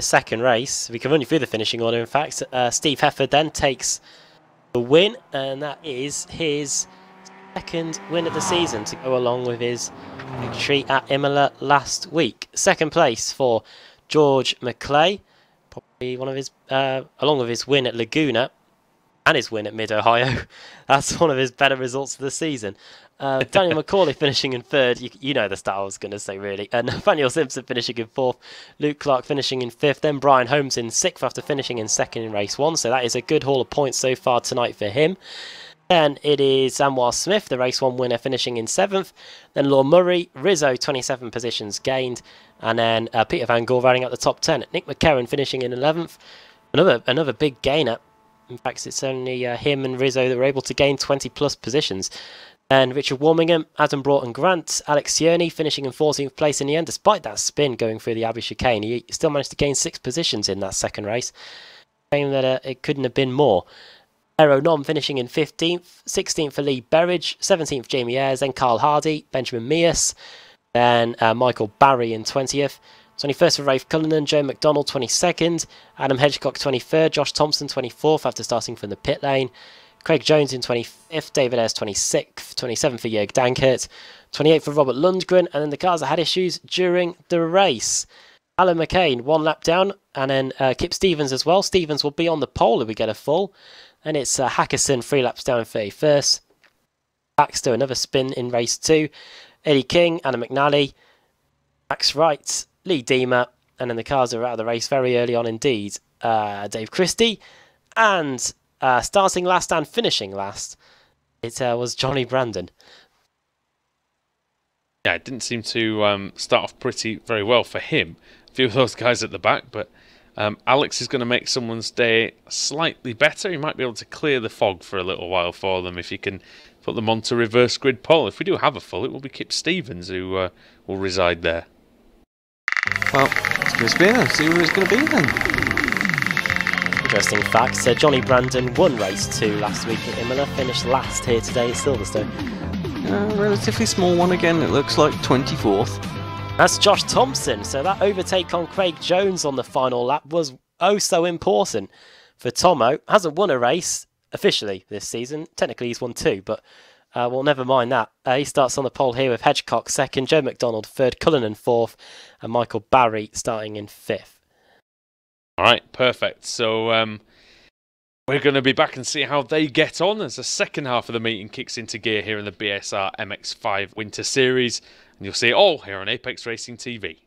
second race. We can run you through the finishing order. In fact, Steve Hefford then takes the win, and that is his 2nd win of the season to go along with his victory at Imola last week. 2nd place for George McClay, probably one of his, along with his win at Laguna and his win at Mid-Ohio. That's one of his better results of the season. Daniel Macaulay finishing in 3rd. You know the style I was going to say, really. Nathaniel Simpson finishing in 4th. Luke Clark finishing in 5th. Then Brian Holmes in 6th after finishing in 2nd in race 1. So that is a good haul of points so far tonight for him. Then it is Anwar Smith, the race 1 winner, finishing in 7th. Then Law Murray, Rizzo, 27 positions gained. And then Peter Van Gaal rounding out the top 10. Nick McCarron finishing in 11th. Another big gainer. In fact, it's only him and Rizzo that were able to gain 20-plus positions. And Richard Warmingham, Adam Broughton Grant, Alex Sione finishing in 14th place in the end. Despite that spin going through the Abbey chicane, he still managed to gain 6 positions in that second race. Saying that it couldn't have been more. Aero Nom finishing in 15th, 16th for Lee Berridge, 17th Jamie Ayres, then Carl Hardy, Benjamin Mears, then Michael Barry in 20th. 21st for Rafe Cullinan, Joe McDonald 22nd, Adam Hedgecock 23rd, Josh Thompson 24th after starting from the pit lane. Craig Jones in 25th, David Ayres 26th, 27th for Jörg Dankert, 28th for Robert Lundgren, and then the cars that had issues during the race. Alan McCain 1 lap down, and then Kip Stevens as well. Stevens will be on the pole if we get a full, and it's Hackerson 3 laps down 31st. Baxter another spin in race 2. Eddie King, Anna McNally, Max Wright, Lee Deemer, and then the cars are out of the race very early on indeed. Dave Christie, and starting last and finishing last, it was Johnny Brandon. yeah, it didn't seem to start off very well for him. A few of those guys at the back, but Alex is going to make someone's day slightly better. He might be able to clear the fog for a little while for them if he can put them onto reverse grid pole. If we do have a full, it will be Kip Stevens who will reside there. Well, it's going to spin. Let's see who it's going to be then. Interesting fact, Johnny Brandon won race 2 last week at Imola, finished last here today at Silverstone. Relatively small one again, it looks like 24th. That's Josh Thompson, so that overtake on Craig Jones on the final lap was oh so important for Tomo. Hasn't won a race officially this season, technically he's won 2, but well, never mind that. He starts on the pole here with Hedgecock 2nd, Joe McDonald 3rd, Cullinan 4th, and Michael Barry starting in 5th. Alright, perfect. So we're going to be back and see how they get on as the second half of the meeting kicks into gear here in the BSR MX5 Winter Series. And you'll see it all here on Apex Racing TV.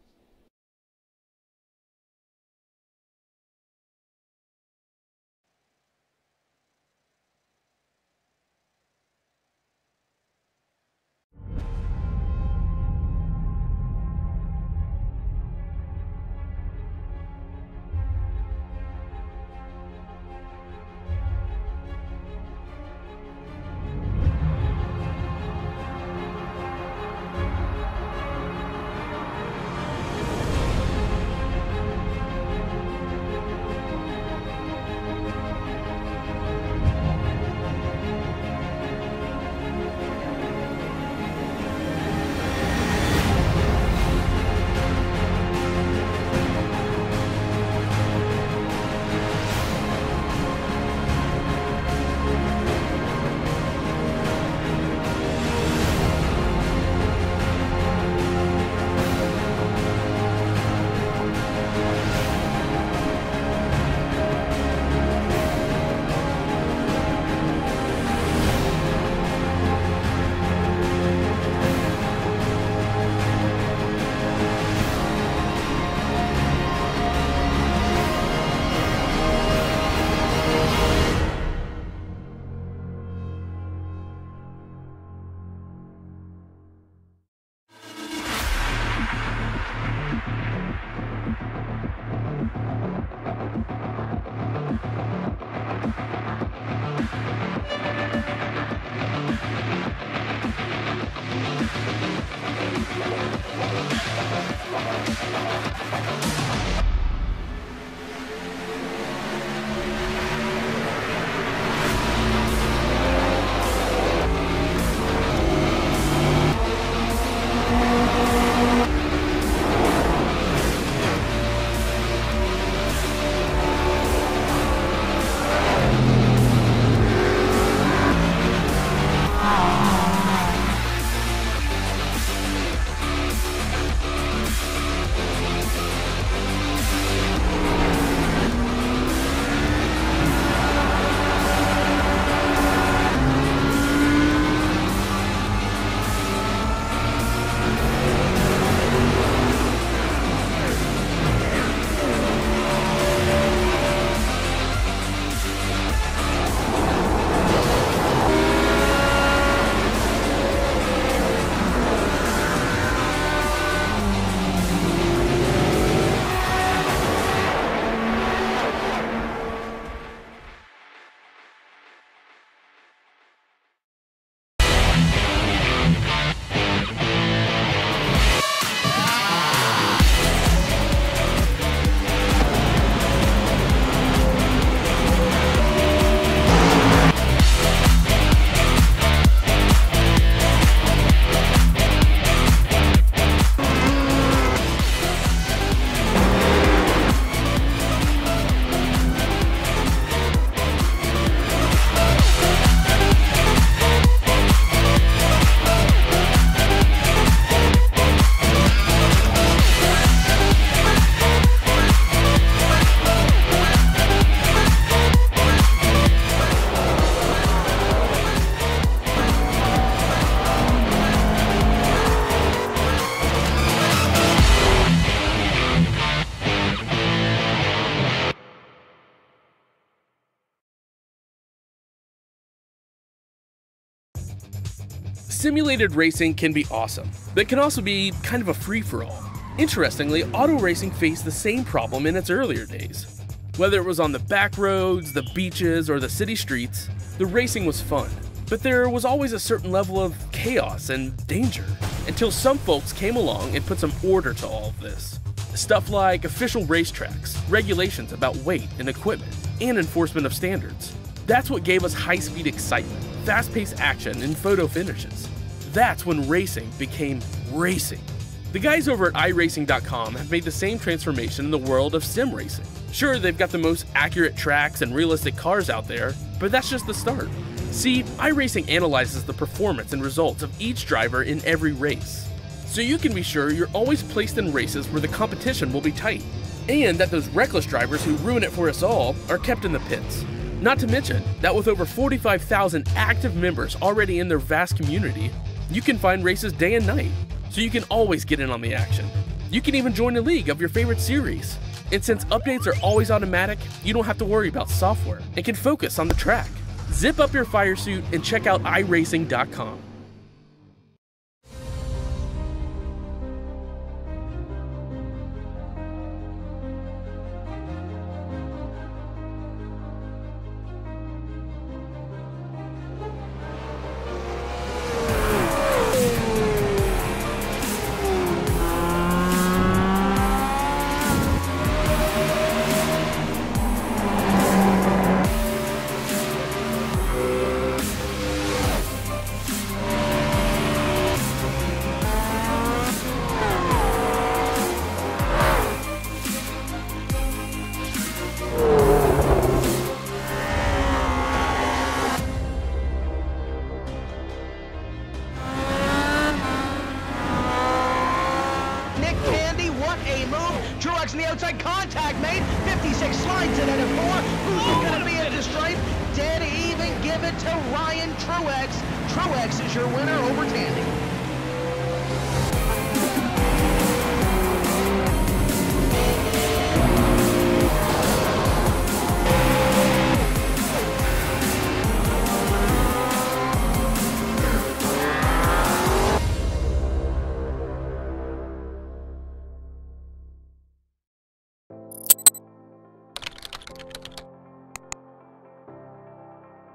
Simulated racing can be awesome, but it can also be kind of a free-for-all. Interestingly, auto racing faced the same problem in its earlier days. Whether it was on the back roads, the beaches, or the city streets, the racing was fun. But there was always a certain level of chaos and danger, until some folks came along and put some order to all of this. Stuff like official racetracks, regulations about weight and equipment, and enforcement of standards. That's what gave us high-speed excitement, fast-paced action, and photo finishes. That's when racing became racing. The guys over at iRacing.com have made the same transformation in the world of sim racing. Sure, they've got the most accurate tracks and realistic cars out there, but that's just the start. See, iRacing analyzes the performance and results of each driver in every race, so you can be sure you're always placed in races where the competition will be tight, and that those reckless drivers who ruin it for us all are kept in the pits. Not to mention that with over 45,000 active members already in their vast community, you can find races day and night, so you can always get in on the action. You can even join a league of your favorite series. And since updates are always automatic, you don't have to worry about software and can focus on the track. Zip up your fire suit and check out iRacing.com. Truex in the outside, contact made. 56 slides it into 4. Who's going to be at the stripe? Dead even, give it to Ryan Truex. Truex is your winner over Tandy.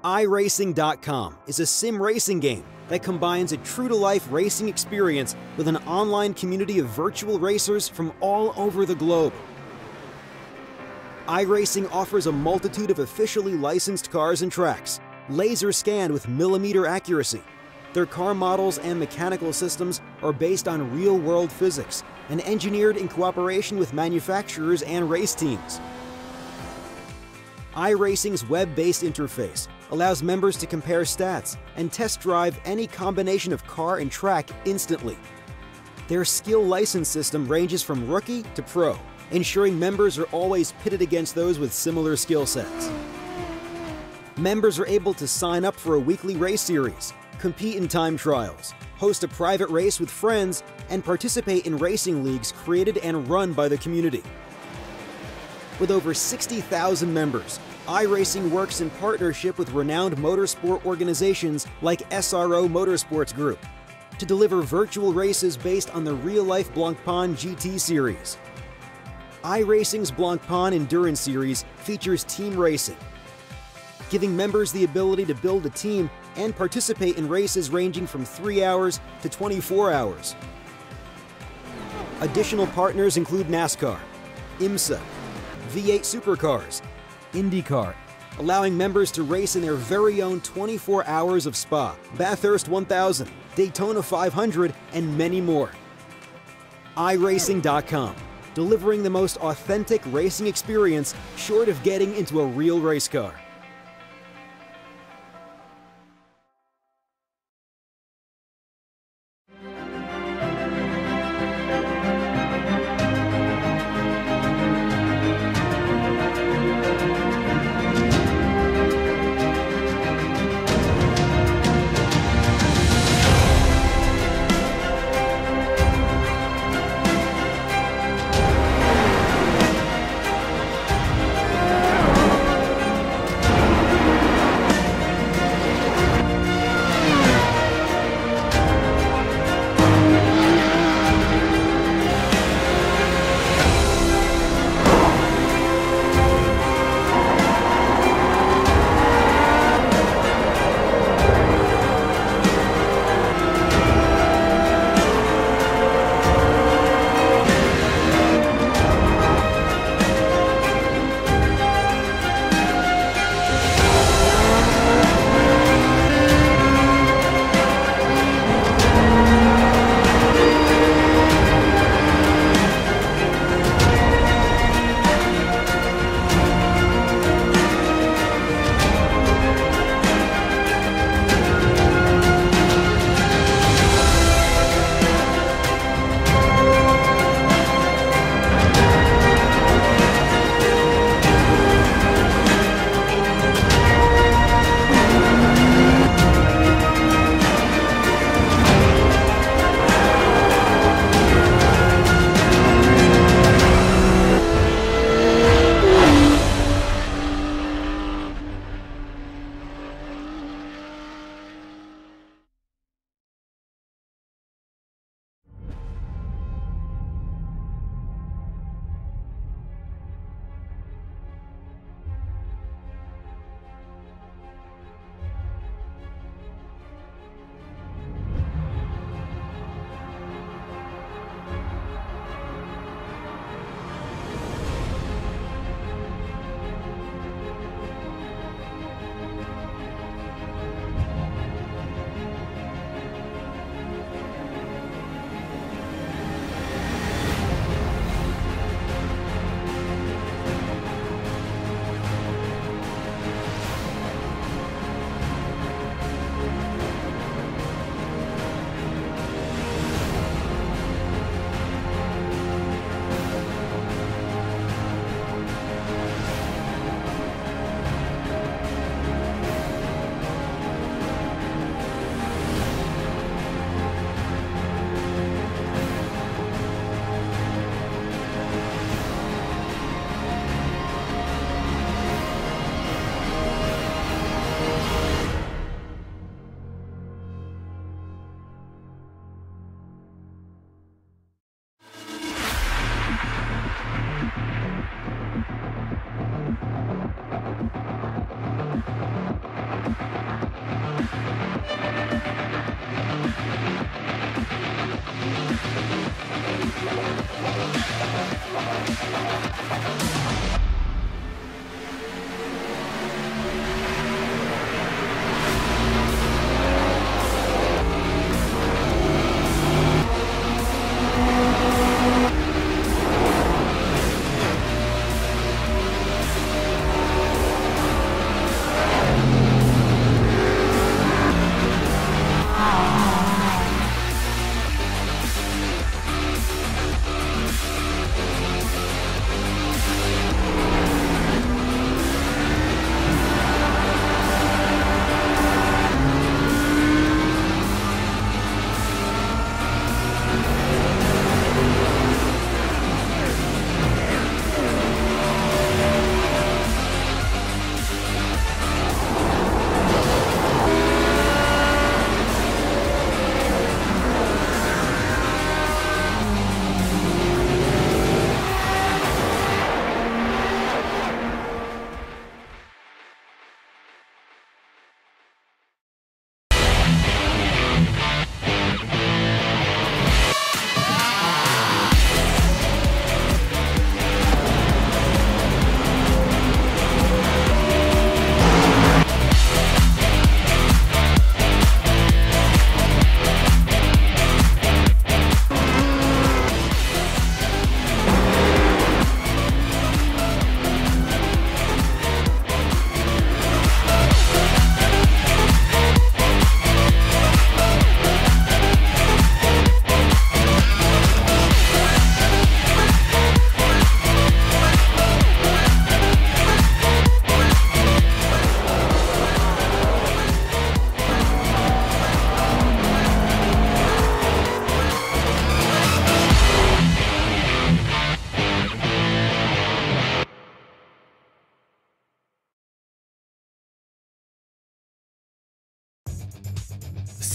iRacing.com is a sim racing game that combines a true-to-life racing experience with an online community of virtual racers from all over the globe. iRacing offers a multitude of officially licensed cars and tracks, laser scanned with millimeter accuracy. Their car models and mechanical systems are based on real-world physics and engineered in cooperation with manufacturers and race teams. iRacing's web-based interface allows members to compare stats and test drive any combination of car and track instantly. Their skill license system ranges from rookie to pro, ensuring members are always pitted against those with similar skill sets. Members are able to sign up for a weekly race series, compete in time trials, host a private race with friends, and participate in racing leagues created and run by the community. With over 60,000 members, iRacing works in partnership with renowned motorsport organizations like SRO Motorsports Group to deliver virtual races based on the real-life Blancpain GT series. iRacing's Blancpain Endurance Series features team racing, giving members the ability to build a team and participate in races ranging from 3 hours to 24 hours. Additional partners include NASCAR, IMSA, V8 Supercars, IndyCar, allowing members to race in their very own 24 hours of Spa, Bathurst 1000, Daytona 500, and many more. iRacing.com, delivering the most authentic racing experience short of getting into a real race car.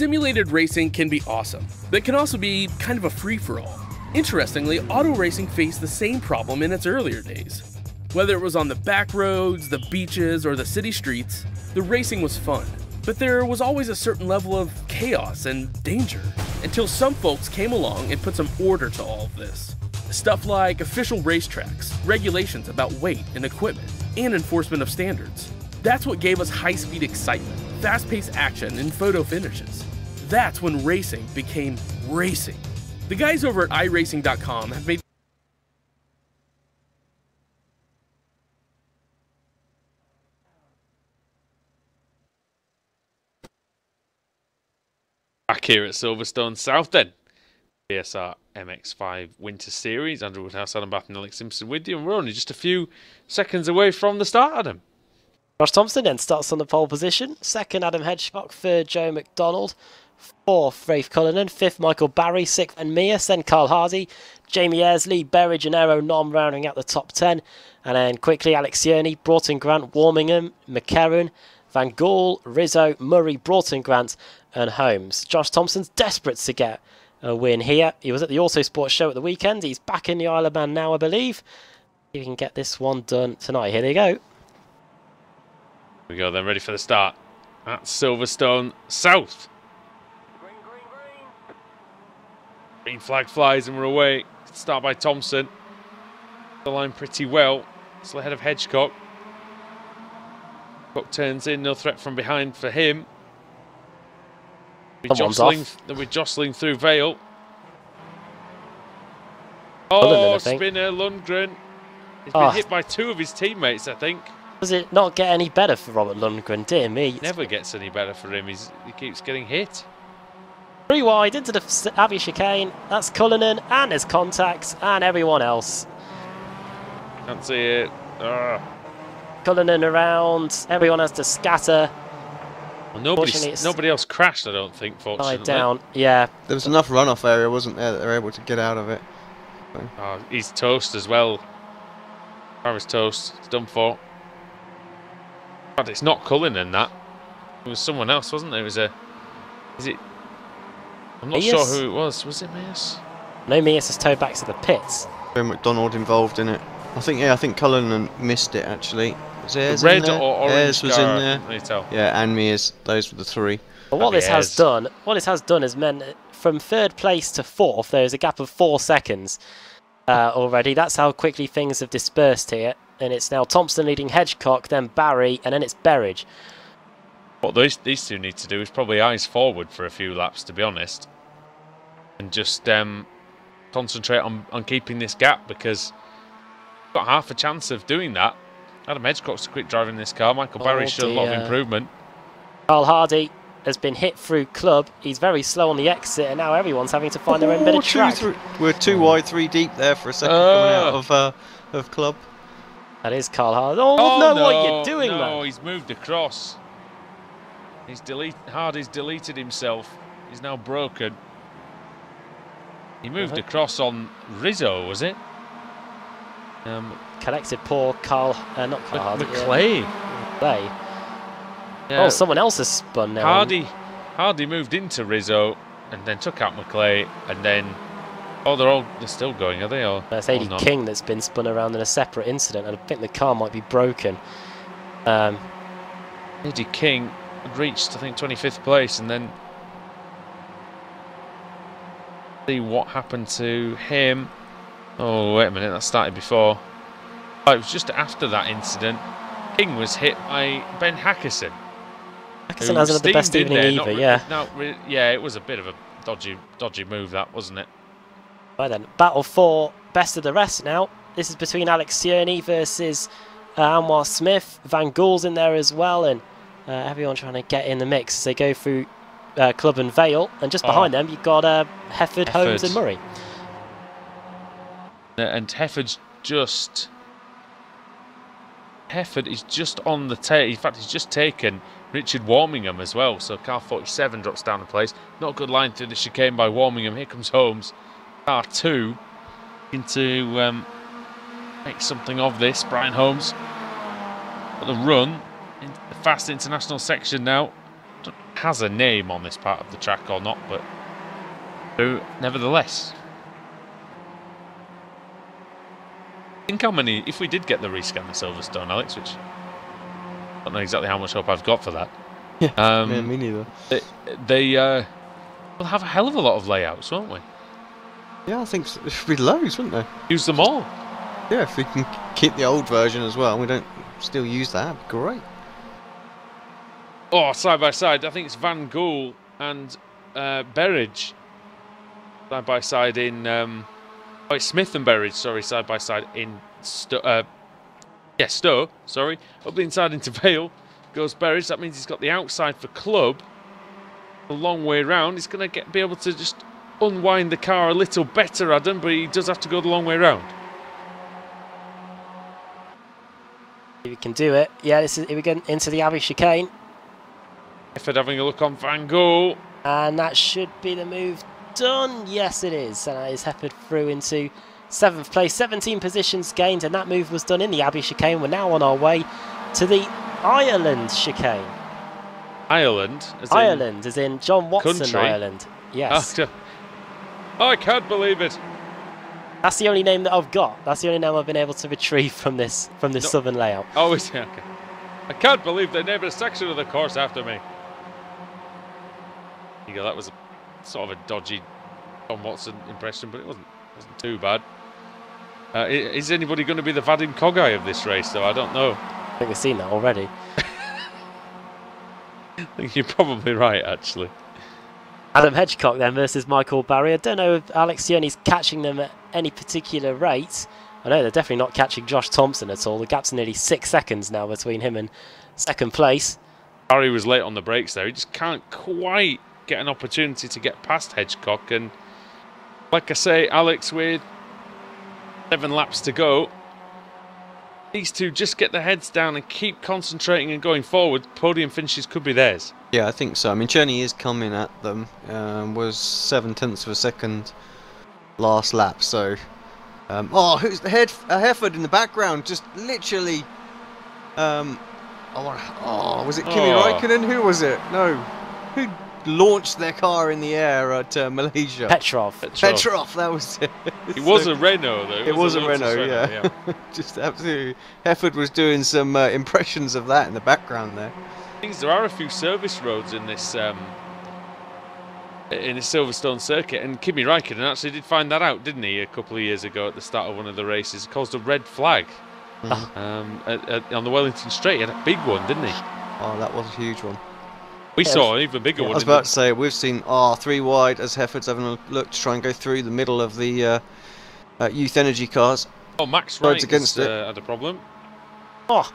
Simulated racing can be awesome, but it can also be kind of a free-for-all. Interestingly, auto racing faced the same problem in its earlier days. Whether it was on the back roads, the beaches, or the city streets, the racing was fun. But there was always a certain level of chaos and danger, until some folks came along and put some order to all of this. Stuff like official racetracks, regulations about weight and equipment, and enforcement of standards. That's what gave us high-speed excitement, fast-paced action, and photo finishes. That's when racing became racing. The guys over at iRacing.com have made back here at Silverstone South then. BSR MX5 Winter Series. Andrew Woodhouse, Adam Bath and Alex Simpson with you, and we're only just a few seconds away from the start, Adam. Josh Thompson then starts on the pole position. Second, Adam Hedgecock. Third, Joe McDonald. Fourth, Rafe Cullinan. Fifth, Michael Barry. Sixth, and Mears. Then Carl Hardy, Jamie Airsley, Berridge and Aero Nom rounding out the top 10. And then quickly, Alex Yearney, Broughton Grant, Warmingham, McCarron, Van Gaal, Rizzo, Murray, Broughton Grant and Holmes. Josh Thompson's desperate to get a win here. He was at the Autosport show at the weekend. He's back in the Isle of Man now, I believe. See if he can get this one done tonight. Here they go. Here we go then, ready for the start at Silverstone South. Green flag flies and we're away. Start by Thompson. The line pretty well. Still ahead of Hedgecock. Cook turns in, no threat from behind for him. We're jostling through Vale. Oh, spinner Lundgren. He's been hit by two of his teammates, I think. Does it not get any better for Robert Lundgren? Dear me. Never gets any better for him. He keeps getting hit. 3 wide into the Abbey chicane. That's Cullinan and his contacts and everyone else. Can't see it. Cullinan around. Everyone has to scatter. Well, nobody else crashed, I don't think, fortunately. Down, yeah. There was enough runoff area, wasn't there, that they were able to get out of it. So. Oh, he's toast as well. Paris toast. It's done for. God, it's not Cullinan, that. It was someone else, wasn't there? It was a... Is it... I'm not sure who it was. Was it Mears? No, Mears is towed back to the pits. McDonald involved in it. I think Cullinan missed it, actually. Was Ayres red in there? or orange Ayres was in there. Can you tell? Yeah, and Mears. Those were the three. But what this has done is meant from third place to fourth, there's a gap of 4 seconds already. That's how quickly things have dispersed here. And it's now Thompson leading Hedgecock, then Barry, and then it's Berridge. What these two need to do is probably eyes forward for a few laps, to be honest. And just concentrate on keeping this gap, because we've got half a chance of doing that. Adam Hedgecock's quick driving this car. Michael Barry showed a lot of improvement. Carl Hardy has been hit through club. He's very slow on the exit, and now everyone's having to find their own bit of track. We're 2 wide, 3 deep there for a second coming out of club. That is Carl Hardy. Oh, no, what are you doing, man? No, he's moved across. Hardy's deleted himself. He's now broken. He moved across on Rizzo, was it? Collected poor Carl, not Carl Hardy. McClay. McClay. Yeah. Oh, someone else has spun now. Hardy moved into Rizzo and then took out McClay, and then they're still going, are they? Or it's AD King that's been spun around in a separate incident, and I think the car might be broken. AD King had reached, I think, 25th place, and then see what happened to him. Oh, wait a minute, that started before. Oh, it was just after that incident. King was hit by Ben Hackerson. Hackerson hasn't had the best evening either, yeah, it was a bit of a dodgy move, that, wasn't it? Right then, battle for best of the rest now. This is between Alex Tierney versus Anwar Smith. Van Gaal's in there as well, and everyone trying to get in the mix as they go through Club and Vale. And just behind them, you've got Hefford, Holmes and Murray. And Hefford is just on the tail. In fact, he's just taken Richard Warmingham as well. So car 47 drops down a place. Not a good line through the chicane by Warmingham. Here comes Holmes. Car 2 into make something of this. Brian Holmes got the run into the fast international section now. has a name on this part of the track or not, but nevertheless. Think how many, if we did get the rescan the Silverstone, Alex, which I don't know exactly how much hope I've got for that. Yeah, me neither. They will have a hell of a lot of layouts, won't we? Yeah, I think so. There should be loads, wouldn't there? Use them all. Yeah, if we can keep the old version as well, and we don't still use that, that'd be great. Oh, side by side, I think it's Van Gool and Berridge. Side by side in... oh, it's Smith and Berridge, sorry, side by side in Stowe, sorry. Up the inside into Vale goes Berridge. That means he's got the outside for Club. A long way round. He's going to be able to just unwind the car a little better, Adam, but he does have to go the long way round. We can do it. Yeah, here we go into the Abbey chicane. Effort having a look on Van Gool. And that should be the move done. Yes, it is. And that is Hefford through into 7th place. 17 positions gained, and that move was done in the Abbey chicane. We're now on our way to the Ireland chicane. Ireland? Ireland, as in John Watson country? Ireland. Yes. Oh, I can't believe it. That's the only name that I've got. That's the only name I've been able to retrieve from this southern layout. Oh, is it? Okay. I can't believe they named a section of the course after me. You go, that was sort of a dodgy John Watson impression, but it wasn't too bad. Is anybody going to be the Vadim Kogai of this race, though? I don't know. I think we've seen that already. I think you're probably right, actually. Adam Hedgecock then versus Michael Barry. I don't know if Alex Tierney's catching them at any particular rate. I know they're definitely not catching Josh Thompson at all. The gap's nearly 6 seconds now between him and 2nd place. Barry was late on the brakes there. He just can't quite get an opportunity to get past Hedgecock. And like I say, Alex, with 7 laps to go, these two just get their heads down and keep concentrating and going forward. Podium finishes could be theirs. Yeah, I think so. I mean, Cherney is coming at them. Was 7/10 of a second last lap. So, oh, who's the Hefford in the background? Just literally. Was it Kimi Räikkönen? Who was it? No, who launched their car in the air at Malaysia? Petrov, that was it. It was a Renault, though. It was a Renault, yeah. Just absolutely. Hefford was doing some impressions of that in the background there. There are a few service roads in this Silverstone circuit, and Kimi Räikkönen actually did find that out, didn't he, a couple of years ago at the start of one of the races? He caused a red flag on the Wellington Straight. He had a big one, didn't he? Oh, that was a huge one. We saw an even bigger one. I was about to say, we've seen 3 wide as Hefford's having a look to try and go through the middle of the Youth Energy cars. Oh, Max Wright against it. Had a problem. Oh,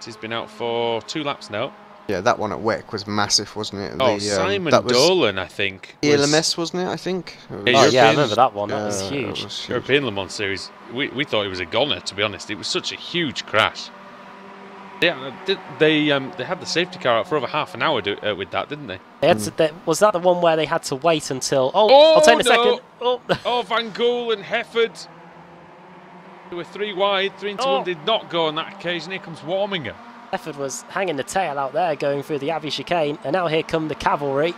He's been out for 2 laps now. Yeah, that one at WEC was massive, wasn't it? Oh, Simon Dolan, I think. ELMS, wasn't it, I think? Yeah, I remember that one. That was huge. That was huge. European Le Mans Series. We thought it was a goner, to be honest. It was such a huge crash. Yeah, they had the safety car out for over half an hour with that, didn't they? They had to, was that the one where they had to wait until... I'll take a second. Oh, Van Gool and Hefford. They were 3 wide. 3 into 1 did not go on that occasion. Here comes Warminger. Hefford was hanging the tail out there going through the Abbey chicane, and now here come the cavalry.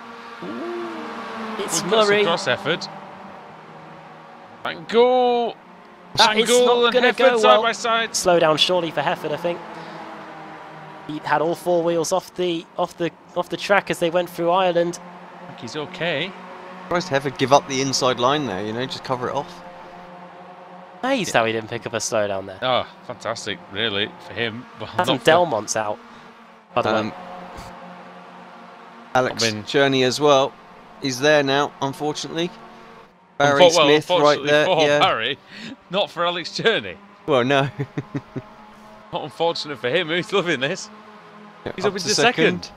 It's Murray. Cross effort. Van Gool. That is not going to go side well. by side. Slow down surely for Hefford, I think. He had all 4 wheels off the track as they went through Ireland. I think he's okay. Surprised Hefford give up the inside line there, just cover it off. Amazed how he didn't pick up a slowdown there. Oh, fantastic, really, for him. Hasn't Delmont's out, by the way. Alex Cherney as well. He's there now, unfortunately. Barry Smith right there. For Barry, not for Alex Cherney. Well, no. Not unfortunate for him. He's loving this. Yeah, He's up into second.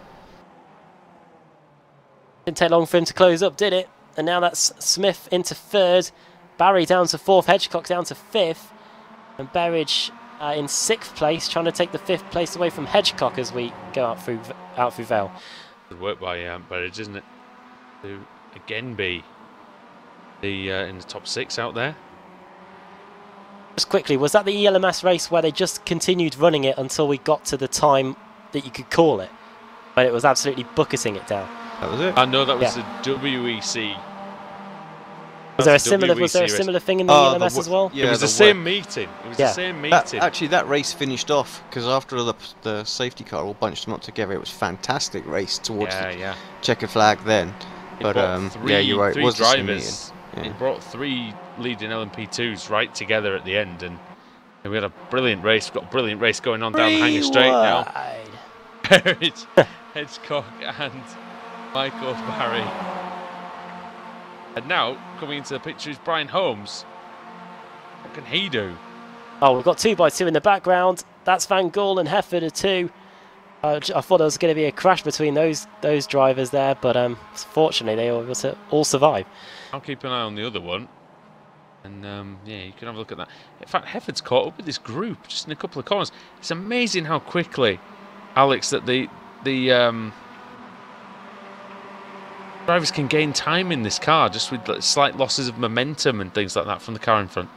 Didn't take long for him to close up, did it? And now that's Smith into 3rd. Barry down to 4th, Hedgecock down to 5th, and Berridge in 6th place, trying to take the 5th place away from Hedgecock as we go out through Vale. Good work by Berridge, isn't it? To again be in the top 6 out there. Just quickly, was that the ELMS race where they just continued running it until we got to the time that you could call it? but it was absolutely bucketing it down. That was it. I know that was the WEC. Was there a similar thing in the ELMS as well? Yeah, it was the same meeting. It was the same meeting. Actually, that race finished off because after the safety car all bunched them up together, it was a fantastic race towards the checkered flag then. But yeah, you're right. It was the same meeting. It brought 3 leading LMP2s right together at the end, and we had a brilliant race. We've got a brilliant race going on down the Hanger Straight now. Berridge, Hedgecock, and Michael Barry. And now, coming into the picture is Brian Holmes. What can he do? Oh, we've got 2x2 in the background. That's Van Gool and Hefford are 2. I thought there was going to be a crash between those drivers there, but fortunately they all survive. I'll keep an eye on the other one. And yeah, you can have a look at that. In fact, Hefford's caught up with this group just in a couple of corners. It's amazing how quickly, Alex, that the drivers can gain time in this car just with slight losses of momentum and things like that from the car in front.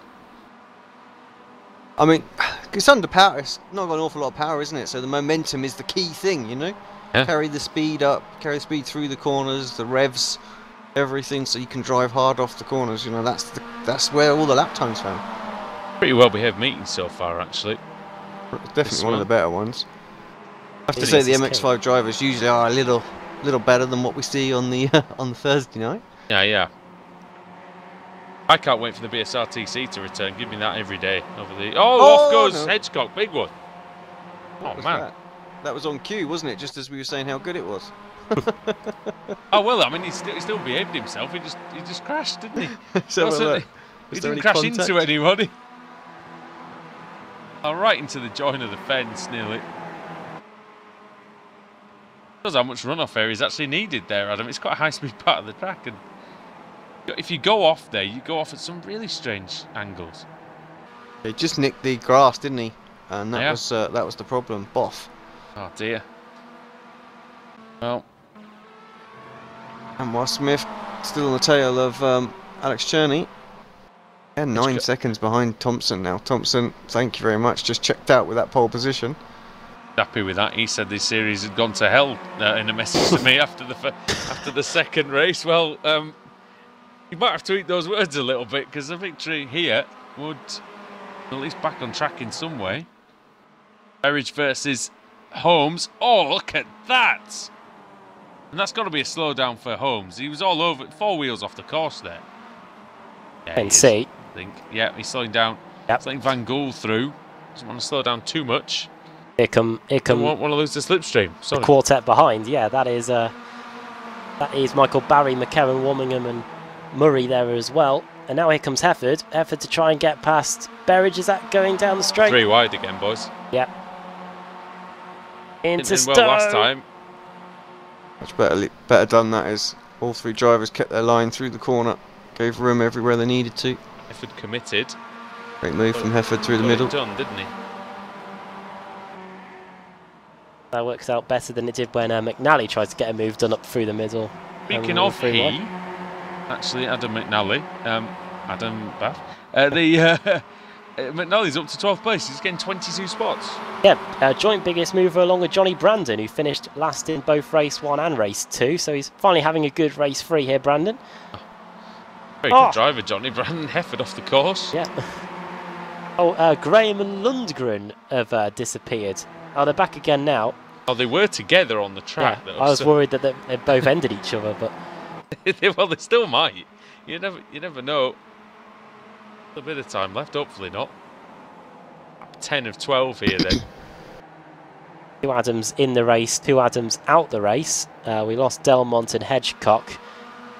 I mean, it's under power. It's not got an awful lot of power, isn't it? So the momentum is the key thing, you know. Yeah. Carry the speed up, carry the speed through the corners, the revs, everything, so you can drive hard off the corners. You know, that's where all the lap times found. Pretty well behaved meeting so far, actually. Definitely one of the better ones. I have to say the MX5 drivers usually are a little better than what we see on the Thursday night. Yeah. I can't wait for the BSR TC to return. Give me that every day. Off goes Hedgecock, big one. Oh man, that was on cue, wasn't it? Just as we were saying how good it was. Oh well, I mean he still behaved himself. He just crashed, didn't he? He didn't crash into anybody. Right into the join of the fence, nearly. Shows how much runoff area is actually needed there, Adam. It's quite a high-speed part of the track, and if you go off there, you go off at some really strange angles. He just nicked the grass, didn't he? And that was the problem. Boff. Oh dear. Well, and Smith still on the tail of Alex Cherney. And 9 seconds behind Thompson now. Thompson, thank you very much. Just checked out with that pole position. Happy with that. He said this series had gone to hell in a message to me after the second race. Well, you might have to eat those words a little bit, because a victory here would at least back on track in some way. Berridge versus Holmes. Oh, look at that! And that's got to be a slowdown for Holmes. He was all over, 4 wheels off the course there. Yeah, and see. I think. Yeah, he's slowing down. Yep. He's letting Van Gool through. Doesn't want to slow down too much. Here come. Don't want to lose the slipstream. The quartet behind. Yeah, that is Michael Barry, McKerran, Warmingham, and Murray there as well. And now here comes Hefford. Hefford to try and get past Berridge. Is that going down the straight? 3 wide again, boys. Yep. Into Stowe. Well last time. Much better done that is. All 3 drivers kept their line through the corner. Gave room everywhere they needed to. Hefford committed. Great move from Hefford through the middle. Done, didn't he? That works out better than it did when McNally tried to get a move done up through the middle. Speaking of actually Adam McNally, Adam Bath, McNally's up to 12th place. He's getting 22 spots. Yeah, joint biggest mover along with Johnny Brandon, who finished last in both race 1 and race 2. So he's finally having a good race 3 here, Brandon. Very good driver, Johnny Brandon. Hefford off the course. Yeah. Graham and Lundgren have disappeared. Oh, they're back again now. Oh, they were together on the track. Yeah, though, I was worried that they both ended each other, but well, they still might. You never know. A bit of time left, hopefully not. 10 of 12 here then. 2 Adams in the race, 2 Adams out the race. We lost Delmont and Hedgecock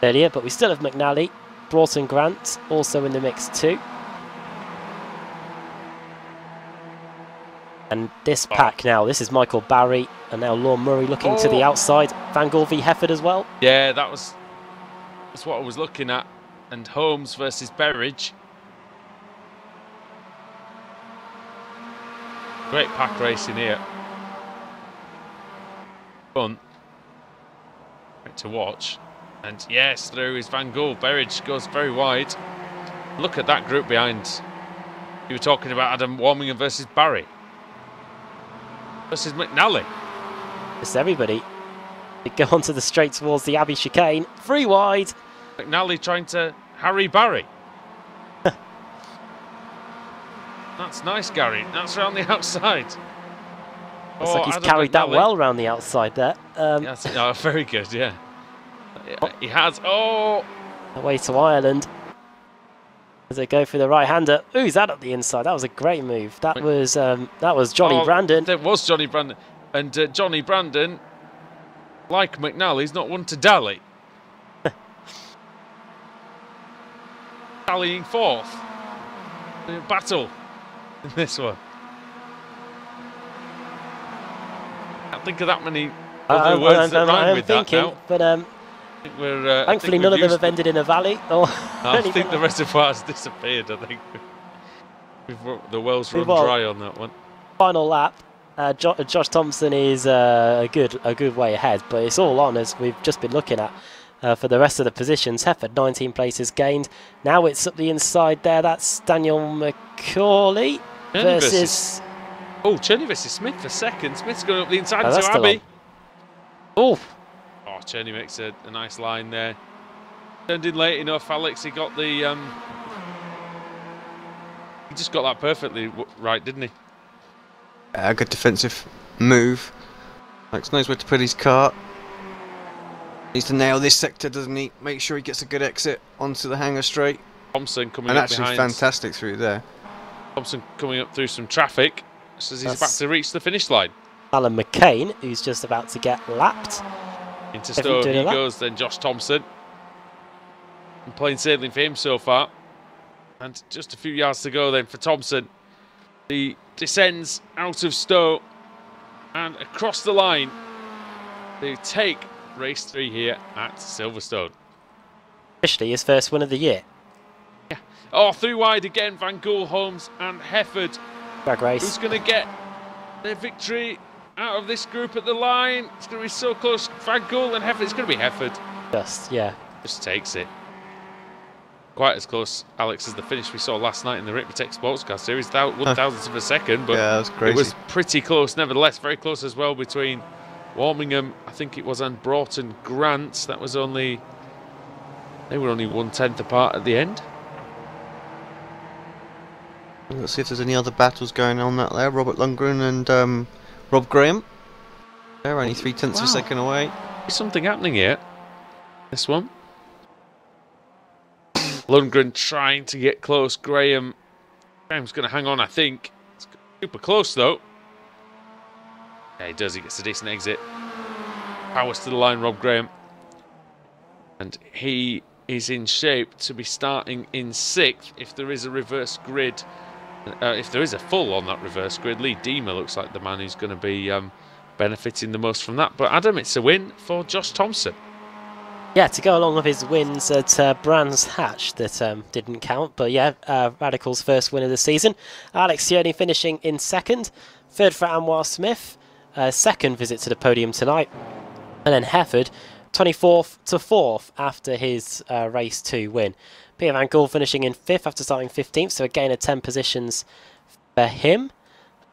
earlier, but we still have McNally, Broughton Grant also in the mix too. And this pack now, this is Michael Barry and now Lorne Murray looking to the outside. Van Gool v Hefford as well. Yeah, that's what I was looking at. And Holmes versus Berridge. Great pack racing here. Fun. Great to watch. And yes, through is Van Gool. Berridge goes very wide. Look at that group behind. You were talking about Adam Warmingham versus Barry. Versus McNally. It's everybody. They go onto the straight towards the Abbey chicane. 3 wide. McNally trying to Harry Barry. That's nice, Gary. That's around the outside. Looks like he's Adam carried that McNally. well round the outside there. Yes, very good, yeah. He has. Oh! Away to Ireland. As they go for the right-hander. Who's that up the inside? That was a great move. That was Johnny Brandon. That was Johnny Brandon. And Johnny Brandon, like McNally, he's not one to dally. Dallying fourth. Battle in this one. Can't think of that many other words that rhyme with that now. But thankfully none of them have ended in a valley. I think the reservoir's disappeared. I think the well's run dry on that one. Final lap. Josh Thompson is a good way ahead, but it's all on as we've just been looking at. For the rest of the positions, Hefford 19 places gained. Now it's up the inside there. That's Daniel McCauley versus. Oh, Cherney versus Smith for second. Smith's going up the inside that's to Abbey. Oh, Cherney makes a nice line there. Turned in late enough, Alex. He got the. He just got that perfectly right, didn't he? A good defensive move. Alex knows where to put his car. Needs to nail this sector, doesn't he? Make sure he gets a good exit onto the hangar straight. Thompson coming and up actually behind. Fantastic through there. Thompson coming up through some traffic as he's about to reach the finish line. Alan McCain, who's just about to get lapped. Into Stowe he goes, then Josh Thompson. And plain sailing for him so far. And just a few yards to go then for Thompson. He descends out of Stowe and across the line. They take race 3 here at Silverstone. Officially his first win of the year. Yeah. Oh, through wide again, Van Gool, Holmes and Hefford. Drag race. Who's going to get their victory out of this group at the line? It's going to be so close. Van Gool and Hefford. It's going to be Hefford. Just takes it. Quite as close, Alex, as the finish we saw last night in the Riptech Sports Car Series. 1,000th of a second, but yeah, that was crazy. It was pretty close. Nevertheless, very close as well between Warmingham, I think it was, and Broughton Grant. That was only. They were only 1/10 apart at the end. Let's see if there's any other battles going on out there. Robert Lundgren and Rob Graham. They're only 3/10 of a second away. There's something happening here. This one. Lundgren trying to get close. Graham's going to hang on, I think. It's super close, though. Yeah, he does. He gets a decent exit. Powers to the line, Rob Graham. And he is in shape to be starting in 6th if there is a reverse grid. If there is a full on that reverse grid. Lee Deemer looks like the man who's going to be benefiting the most from that. But Adam, it's a win for Josh Thompson. Yeah, to go along with his wins at Brands Hatch that didn't count. But yeah, Radical's first win of the season. Alex Tierney finishing in 2nd. 3rd for Anwar Smith. 2nd visit to the podium tonight. And then Hefford, 24th to 4th after his race 2 win. Peter Van Gool finishing in 5th after starting 15th, so a gain of 10 positions for him.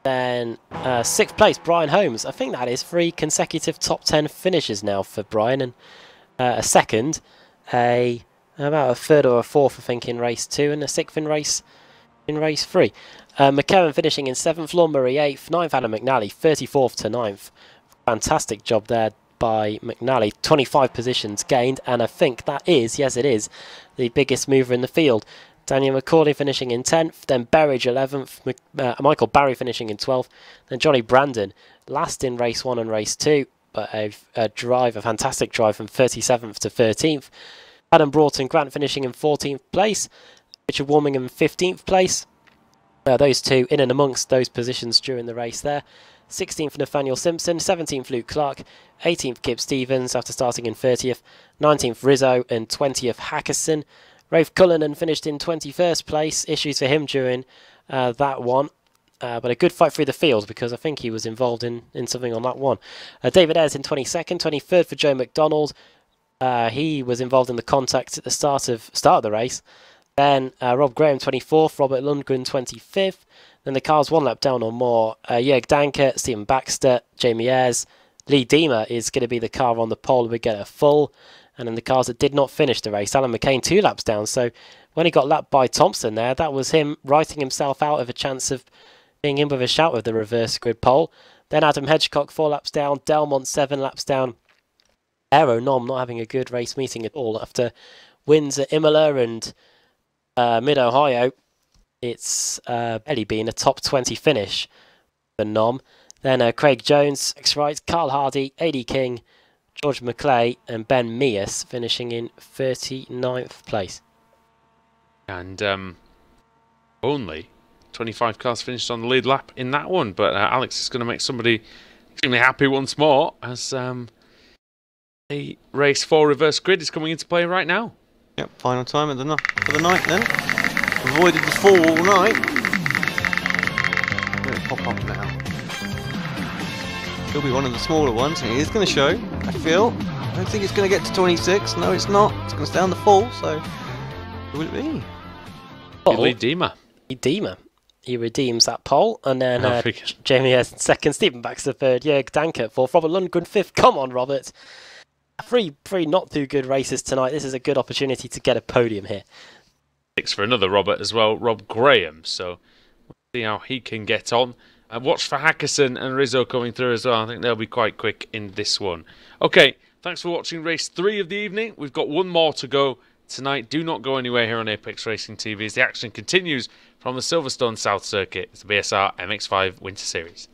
Then 6th place, Brian Holmes. I think that is 3 consecutive top 10 finishes now for Brian. And a 2nd, about a 3rd or a 4th, I think, in race 2, and a 6th in race 3. McKerran finishing in 7th, Lon Murray 8th, 9th Adam McNally, 34th to 9th. Fantastic job there by McNally. 25 positions gained, and I think that is, yes it is, the biggest mover in the field. Daniel McCauley finishing in 10th, then Berridge 11th, Michael Barry finishing in 12th, then Johnny Brandon last in race 1 and race 2, but a fantastic drive from 37th to 13th. Adam Broughton Grant finishing in 14th place, Richard Warmingham in 15th place. Those two in and amongst those positions during the race there. 16th Nathaniel Simpson, 17th Luke Clark, 18th Kip Stevens after starting in 30th, 19th Rizzo and 20th Hackerson. Rafe Cullinan finished in 21st place, issues for him during that one. But a good fight through the field because I think he was involved in something on that one. David Ayres in 22nd, 23rd for Joe McDonald. He was involved in the contact at the start of the race. Then Rob Graham 24th, Robert Lundgren 25th. Then the cars 1 lap down or more. Jörg Danker, Stephen Baxter, Jamie Ayres, Lee Deemer is going to be the car on the pole. We get a full. And then the cars that did not finish the race, Alan McCain 2 laps down. So when he got lapped by Thompson there, that was him writing himself out of a chance of being in with a shout with the reverse grid pole. Then Adam Hedgecock 4 laps down, Delmont 7 laps down. Aero Nom not having a good race meeting at all after wins at Imola and Mid-Ohio. It's barely been a top 20 finish for Nom. Then Craig Jones, X Wright, Carl Hardy, AD King, George McClay and Ben Mears finishing in 39th place. And only 25 cars finished on the lead lap in that one. But Alex is going to make somebody extremely happy once more as the race 4 reverse grid is coming into play right now. Yep, final time for the night then. Avoided the fall all night. Let it pop up now. He'll be one of the smaller ones, and it is going to show, I feel. I don't think it's going to get to 26. No, it's not. It's going to stay on the full, so who will it be? Lee Deemer. Deemer. He redeems that pole, and then Jamie Hurst in second, Stephen Baxter third, Jörg Dankert fourth, Robert Lundgren fifth. Come on, Robert. Three not too good races tonight. This is a good opportunity to get a podium here. 6 for another Robert as well, Rob Graham. So we'll see how he can get on. Watch for Hackerson and Rizzo coming through as well. I think they'll be quite quick in this one. Okay, thanks for watching race 3 of the evening. We've got one more to go tonight. Do not go anywhere here on Apex Racing TV as the action continues from the Silverstone South Circuit. It's the BSR MX5 Winter Series.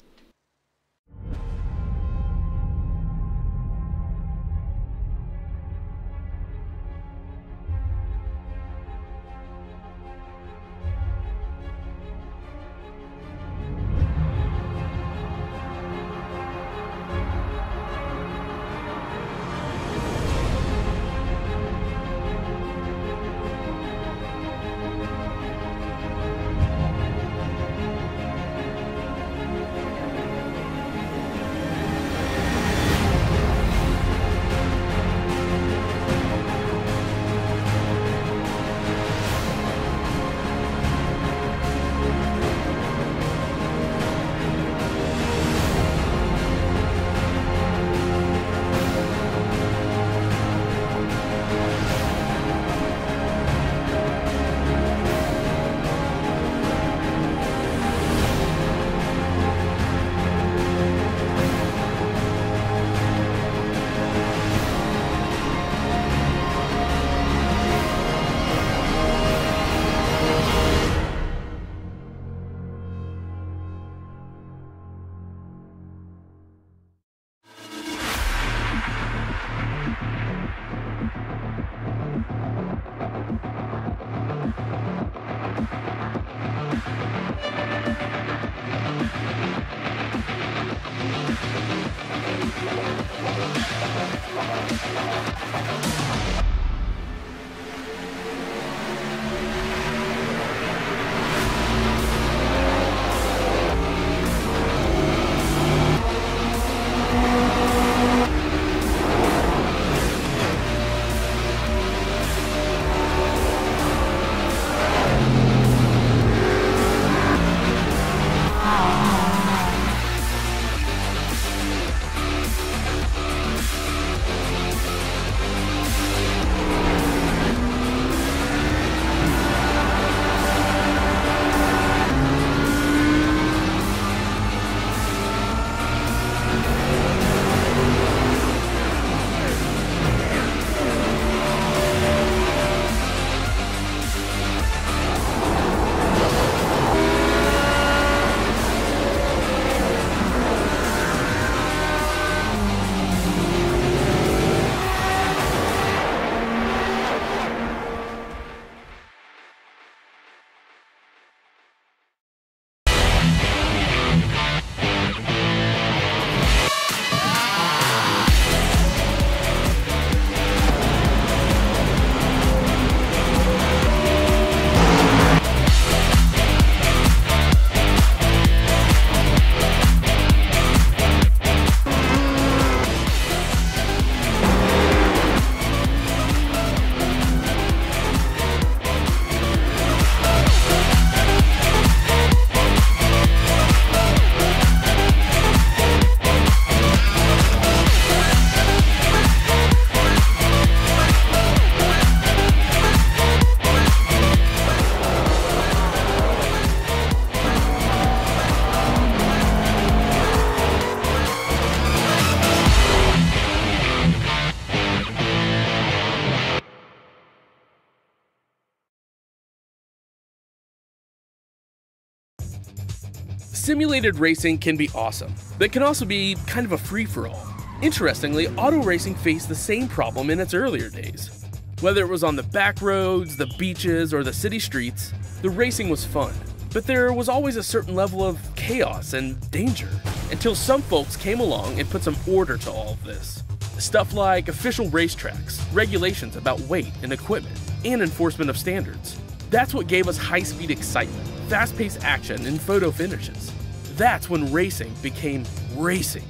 Simulated racing can be awesome, but it can also be kind of a free-for-all. Interestingly, auto racing faced the same problem in its earlier days. Whether it was on the back roads, the beaches, or the city streets, the racing was fun. But there was always a certain level of chaos and danger, until some folks came along and put some order to all of this. Stuff like official racetracks, regulations about weight and equipment, and enforcement of standards. That's what gave us high-speed excitement, fast-paced action, and photo finishes. That's when racing became racing.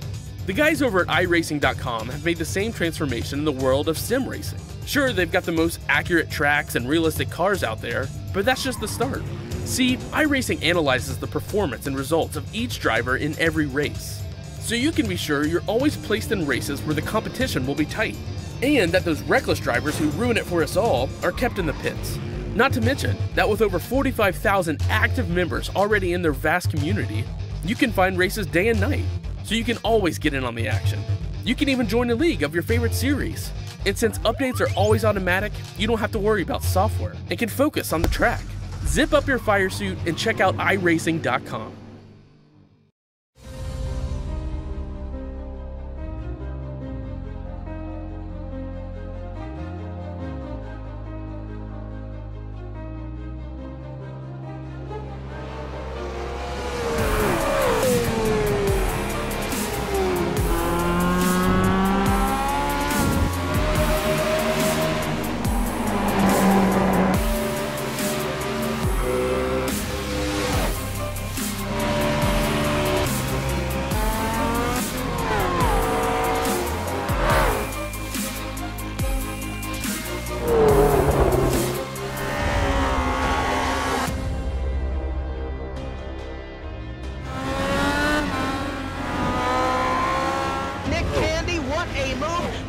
The guys over at iRacing.com have made the same transformation in the world of sim racing. Sure, they've got the most accurate tracks and realistic cars out there, but that's just the start. See, iRacing analyzes the performance and results of each driver in every race, so you can be sure you're always placed in races where the competition will be tight, and that those reckless drivers who ruin it for us all are kept in the pits. Not to mention that with over 45,000 active members already in their vast community, you can find races day and night, so you can always get in on the action. You can even join a league of your favorite series. And since updates are always automatic, you don't have to worry about software and can focus on the track. Zip up your fire suit and check out iRacing.com.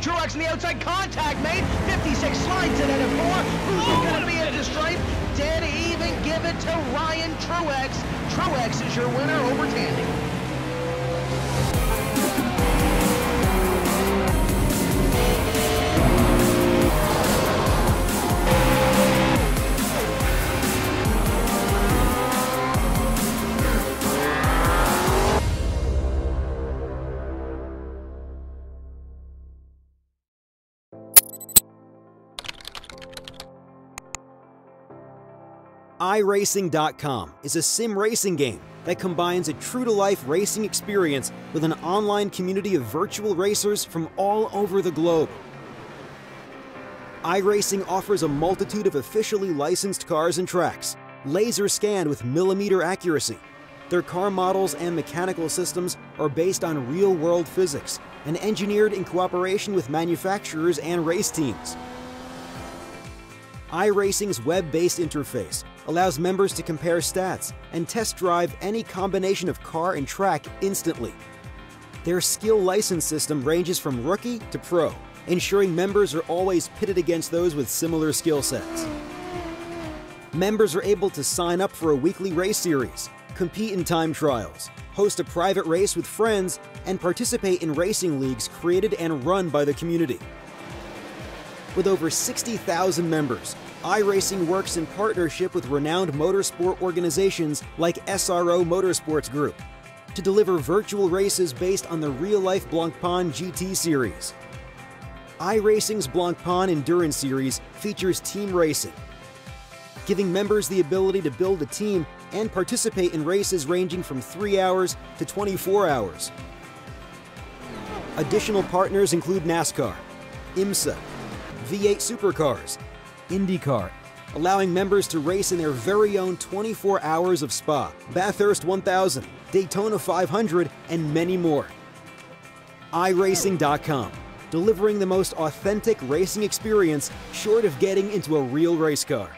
Truex in the outside, contact made. 56 slides it into 4. Who's going to be into stripe? Dead even, give it to Ryan Truex. Truex is your winner over Tandy. iRacing.com is a sim racing game that combines a true-to-life racing experience with an online community of virtual racers from all over the globe. iRacing offers a multitude of officially licensed cars and tracks, laser scanned with millimeter accuracy. Their car models and mechanical systems are based on real-world physics and engineered in cooperation with manufacturers and race teams. iRacing's web-based interface allows members to compare stats and test drive any combination of car and track instantly. Their skill license system ranges from rookie to pro, ensuring members are always pitted against those with similar skill sets. Members are able to sign up for a weekly race series, compete in time trials, host a private race with friends, and participate in racing leagues created and run by the community. With over 60,000 members, iRacing works in partnership with renowned motorsport organizations like SRO Motorsports Group to deliver virtual races based on the real-life Blancpain GT series. iRacing's Blancpain Endurance Series features team racing, giving members the ability to build a team and participate in races ranging from 3 hours to 24 hours. Additional partners include NASCAR, IMSA, V8 Supercars, IndyCar, allowing members to race in their very own 24 hours of Spa, Bathurst 1000, Daytona 500, and many more. iRacing.com, delivering the most authentic racing experience short of getting into a real race car.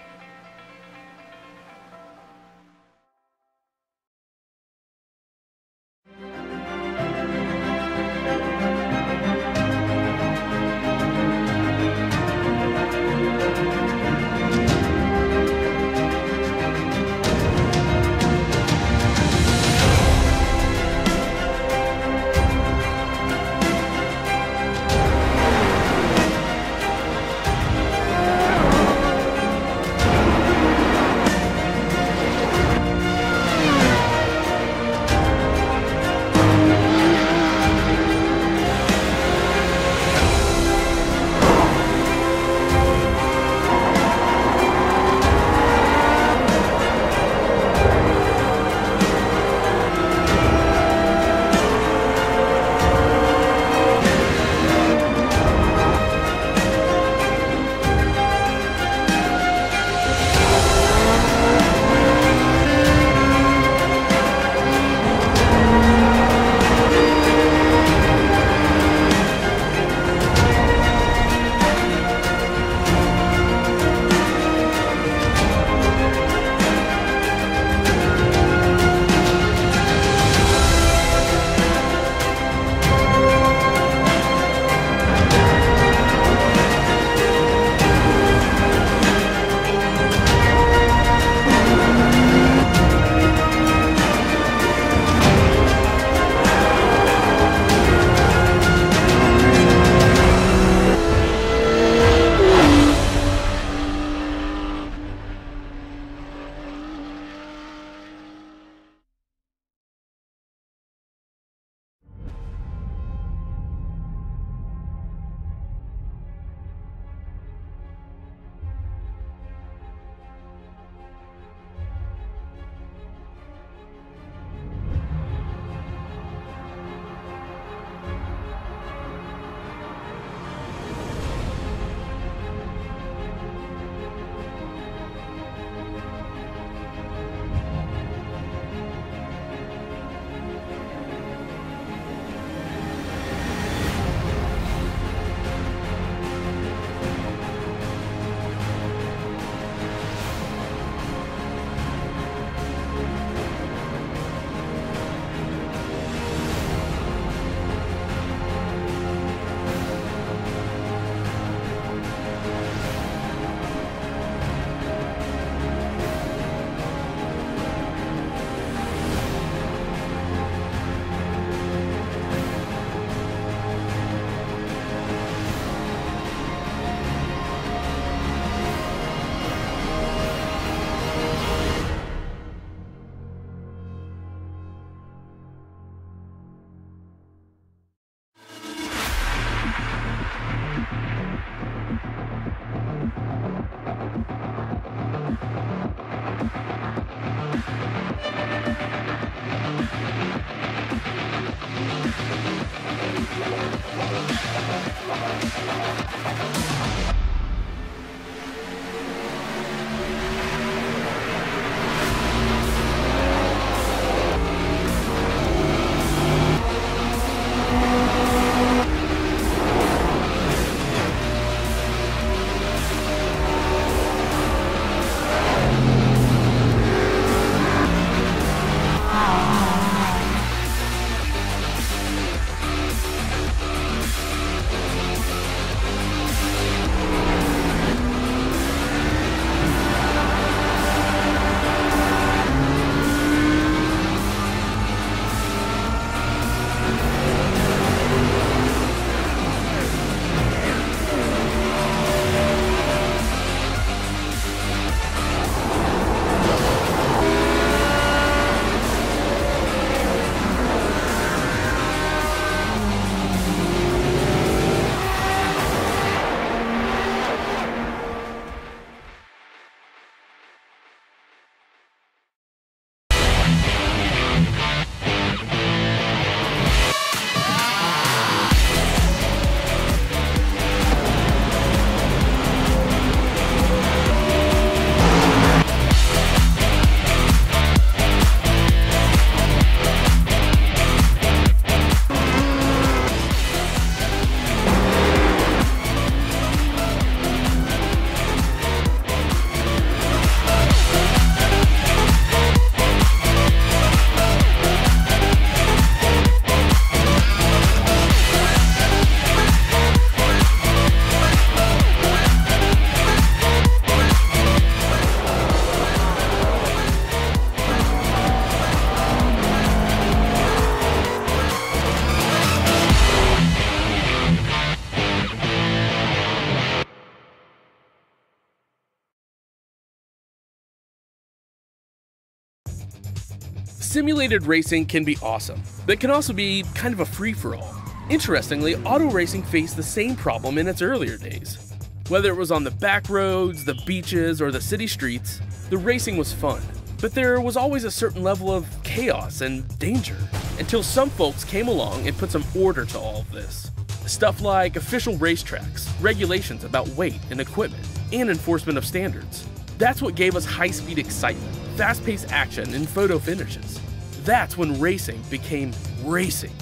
Simulated racing can be awesome, but it can also be kind of a free-for-all. Interestingly, auto racing faced the same problem in its earlier days. Whether it was on the back roads, the beaches, or the city streets, the racing was fun. But there was always a certain level of chaos and danger, until some folks came along and put some order to all of this. Stuff like official racetracks, regulations about weight and equipment, and enforcement of standards. That's what gave us high-speed excitement, fast-paced action, and photo finishes. That's when racing became racing.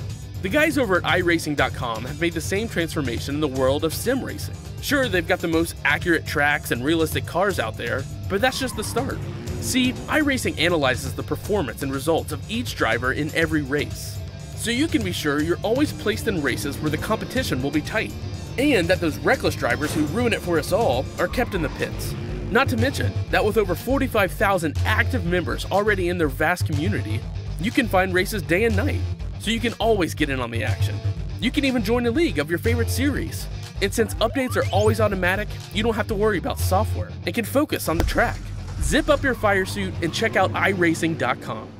The guys over at iRacing.com have made the same transformation in the world of sim racing. Sure, they've got the most accurate tracks and realistic cars out there, but that's just the start. See, iRacing analyzes the performance and results of each driver in every race, so you can be sure you're always placed in races where the competition will be tight, and that those reckless drivers who ruin it for us all are kept in the pits. Not to mention that with over 45,000 active members already in their vast community, you can find races day and night, so you can always get in on the action. You can even join a league of your favorite series. And since updates are always automatic, you don't have to worry about software and can focus on the track. Zip up your fire suit and check out iRacing.com.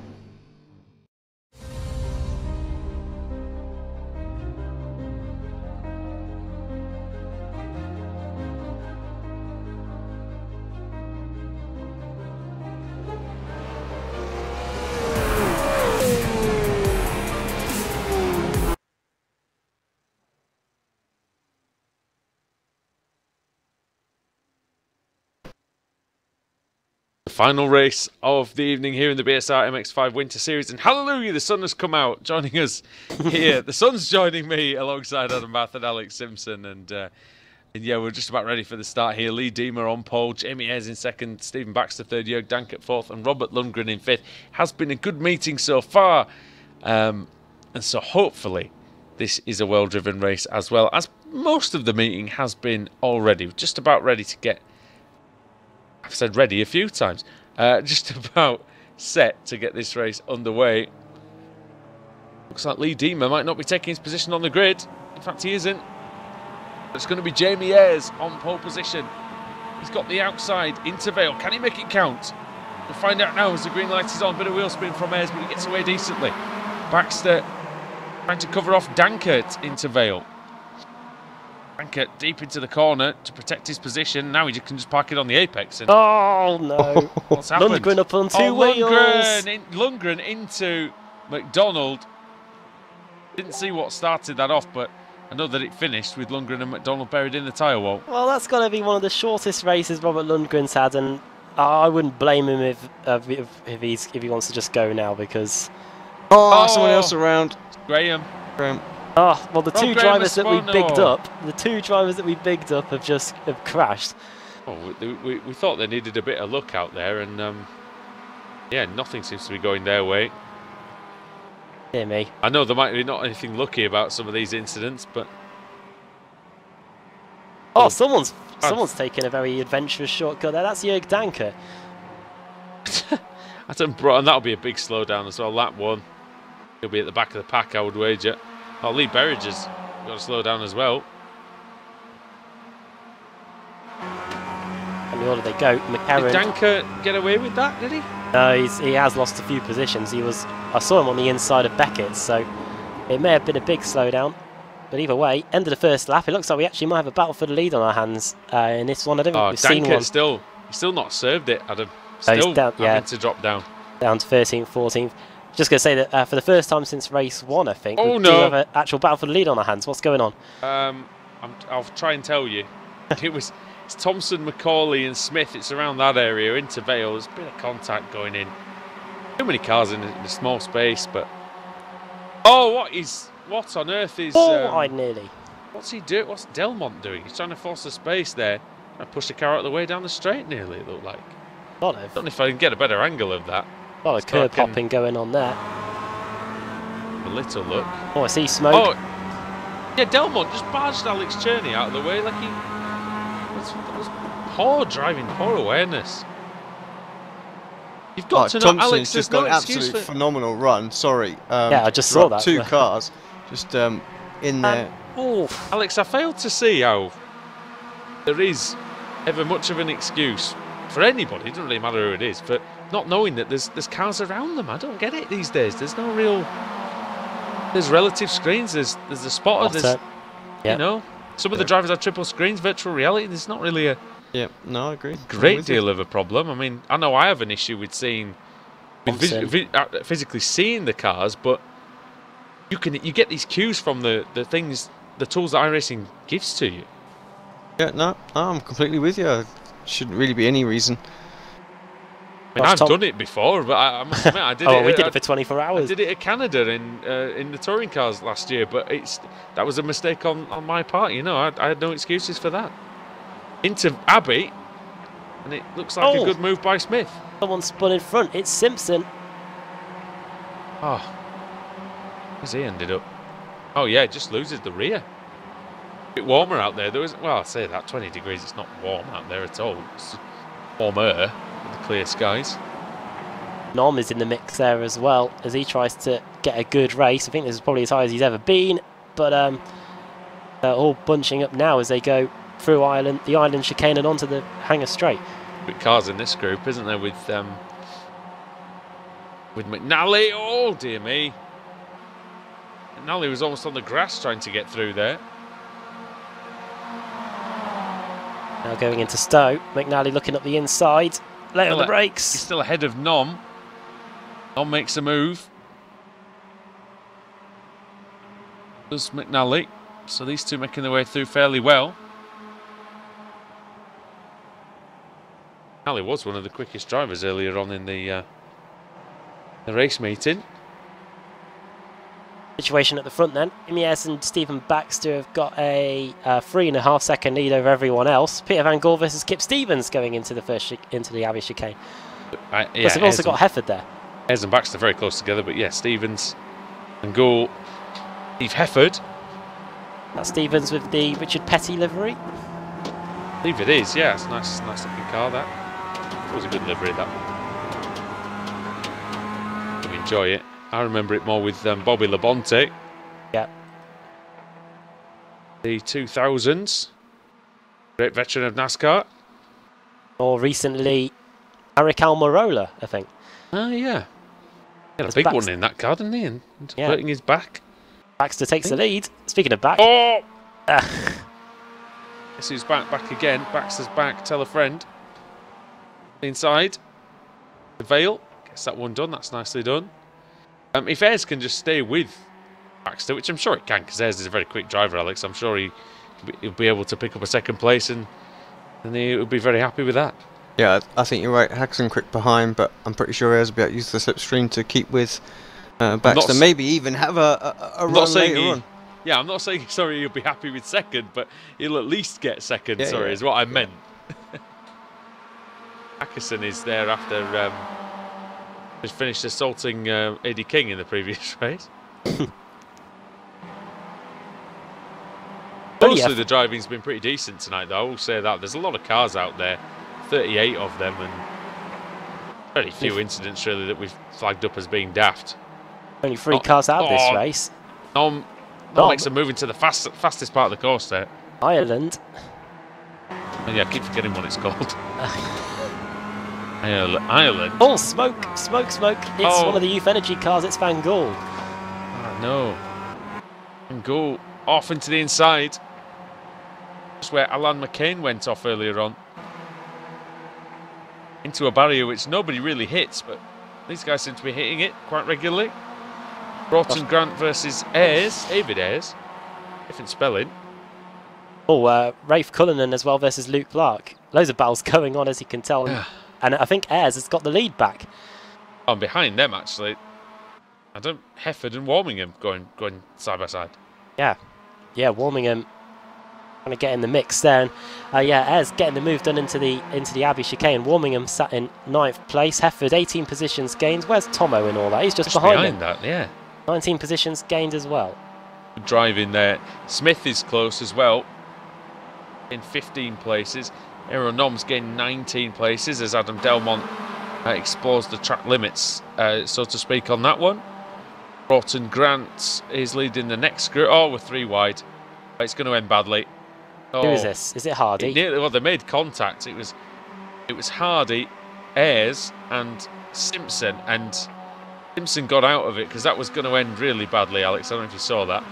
Final race of the evening here in the BSR MX5 Winter Series, and hallelujah, the sun has come out, joining us here. The sun's joining me alongside Adam Bath and Alex Simpson, and yeah, we're just about ready for the start here. Lee Deemer on pole, Jamie Ayres in second, Stephen Baxter third, Jörg Dankert fourth, and Robert Lundgren in fifth. Has been a good meeting so far, and so hopefully this is a well-driven race, as well as most of the meeting has been already. We're just about ready to get, I've said ready a few times, just about set to get this race underway. Looks like Lee Deemer might not be taking his position on the grid. In fact, he isn't. It's going to be Jamie Ayres on pole position. He's got the outside into Vale. Can he make it count? We'll find out now as the green light is on. Bit of wheel spin from Ayres, but he gets away decently. Baxter trying to cover off Dankert into Vale. Dankert deep into the corner to protect his position. Now he can just park it on the apex. And oh no! What's happened? Lundgren up on two wheels. Lundgren into McDonald. Didn't see what started that off, but I know that it finished with Lundgren and McDonald buried in the tyre wall. Well, that's got to be one of the shortest races Robert Lundgren's had, and I wouldn't blame him if he wants to just go now, because someone else around. Graham. Oh, well, the two drivers that we bigged up, have crashed. Oh, we thought they needed a bit of luck out there, and yeah, nothing seems to be going their way. Dear me. I know there might be not anything lucky about some of these incidents, but someone's taken a very adventurous shortcut there. That's Jörg Dankert. And that'll be a big slowdown as well. Lap one, he'll be at the back of the pack, I would wager. Oh, Lee Berridge's got to slow down as well. And the order they go, McCarron. Did Dankert get away with that, did he? No, he has lost a few positions. I saw him on the inside of Beckett, so it may have been a big slowdown. But either way, end of the first lap, it looks like we actually might have a battle for the lead on our hands in this one. I don't think we've seen one. He's still not served it, Adam. Still having to drop down. Down to 13th, 14th. Just going to say that for the first time since race one, I think, we do have an actual battle for the lead on our hands. What's going on? I'll try and tell you. It's Thompson, Macaulay and Smith. It's around that area, into Vale. There's a bit of contact going in. Too many cars in a small space, but... Oh, what on earth is... nearly. What's he doing? What's Delmont doing? He's trying to force a space there. And push the car out of the way down the straight, nearly, it looked like. I don't know if I can get a better angle of that. A lot of curb hopping going on there. A little look. Oh, I see smoke. Oh, yeah, Delmont just barged Alex Cherney out of the way like he... That was poor driving, poor awareness. You've got to know Alex just got an absolute phenomenal run. Sorry. Yeah, I just saw that. Two cars just in there. Alex, I failed to see how there is ever much of an excuse for anybody, it doesn't really matter who it is, for not knowing that there's cars around them. I don't get it these days. There's no real. There's relative screens. There's a spotter. There's you know, some of the drivers have triple screens, virtual reality. There's not really a no, I agree. Great deal of a problem. I mean, I know I have an issue with seeing, physically seeing the cars, but you get these cues from the tools that iRacing gives to you. Yeah, no, I'm completely with you. Shouldn't really be any reason. I mean, I've done it before, but I must admit, I did it. We did it for 24 hours. I did it at Canada in the touring cars last year, but that was a mistake on my part. You know, I had no excuses for that. Into Abbey, and it looks like a good move by Smith. Someone spun in front. It's Simpson. Oh, where's he ended up? Oh yeah, just loses the rear. A bit warmer out there. Well, I'll say that 20 degrees. It's not warm out there at all. It's warmer with the clear skies. Nom is in the mix there as well as he tries to get a good race. I think this is probably as high as he's ever been, but they're all bunching up now as they go through the island chicane and onto the hangar straight. Good cars in this group, isn't there? With McNally. Oh dear me! McNally was almost on the grass trying to get through there. Now going into Stowe, McNally looking up the inside, late on the brakes. He's still ahead of Nom. Nom makes a move. Does McNally. So these two making their way through fairly well. McNally was one of the quickest drivers earlier on in the race meeting. Situation at the front then. Mies and Stephen Baxter have got a 3.5 second lead over everyone else. Peter Van Gool versus Kip Stevens going into the Abbey chicane. But they've also got Hefford there. Ayres and Baxter very close together, but yeah, Stevens and Gool. Steve Hefford. That's Stevens with the Richard Petty livery. I believe it is, yeah. It's a nice looking car, that. It was a good livery, that one. We enjoy it. I remember it more with Bobby Labonte. Yeah. The 2000s. Great veteran of NASCAR. More recently, Eric Almirola, I think. Oh, yeah. He had a big one in that car, didn't he? And hurting his back. Baxter takes the lead. Speaking of back. Oh! Guess who's back again? Baxter's back. Tell a friend. Inside. The Vale. Gets that one done. That's nicely done. If Ayres can just stay with Baxter, which I'm sure it can, because Ayres is a very quick driver, Alex. I'm sure he'll be able to pick up a second place, and he will be very happy with that. Yeah, I think you're right. Haxon quick behind, but I'm pretty sure Ayres will be able to use the slipstream to keep with Baxter. Maybe even have a run later on. Yeah, I'm not saying he'll be happy with second, but he'll at least get second. Yeah, is what I meant. Atkinson is there after just finished assaulting Eddie King in the previous race. Mostly the driving's been pretty decent tonight, though. I will say that. There's a lot of cars out there, 38 of them, and very few incidents really that we've flagged up as being daft. Only 3 cars out of this race. Nom makes a move into the fastest part of the course there. Ireland. Oh, yeah, I keep forgetting what it's called. Ireland. Oh, smoke. It's one of the Youth Energy cars. It's Van Gool. Oh, no. Van Gool off into the inside. Just where Alan McCain went off earlier on. Into a barrier which nobody really hits, but these guys seem to be hitting it quite regularly. Broughton Grant versus Ayres. David Ayres. Different spelling. Oh, Rafe Cullinan as well versus Luke Clark. Loads of battles going on, as you can tell. Yeah. And I think Ayres has got the lead back. I'm behind them, actually. Hefford and Warmingham going side by side. Yeah, Warmingham trying to get in the mix there. And Ayres getting the move done into the Abbey chicane. Warmingham sat in 9th place. Hefford 18 positions gained. Where's Tomo and all that? He's just behind him. That, yeah. 19 positions gained as well. Good driving there. Smith is close as well. In 15 places. Aaron Nom's gained 19 places as Adam Delmont explores the track limits, so to speak, on that one. Broughton Grant is leading the next group. Oh, we're 3 wide. It's going to end badly. Oh, who is this? Is it Hardy? Well, they made contact. It was Hardy, Ayres, and Simpson, and Simpson got out of it because that was going to end really badly, Alex. I don't know if you saw that.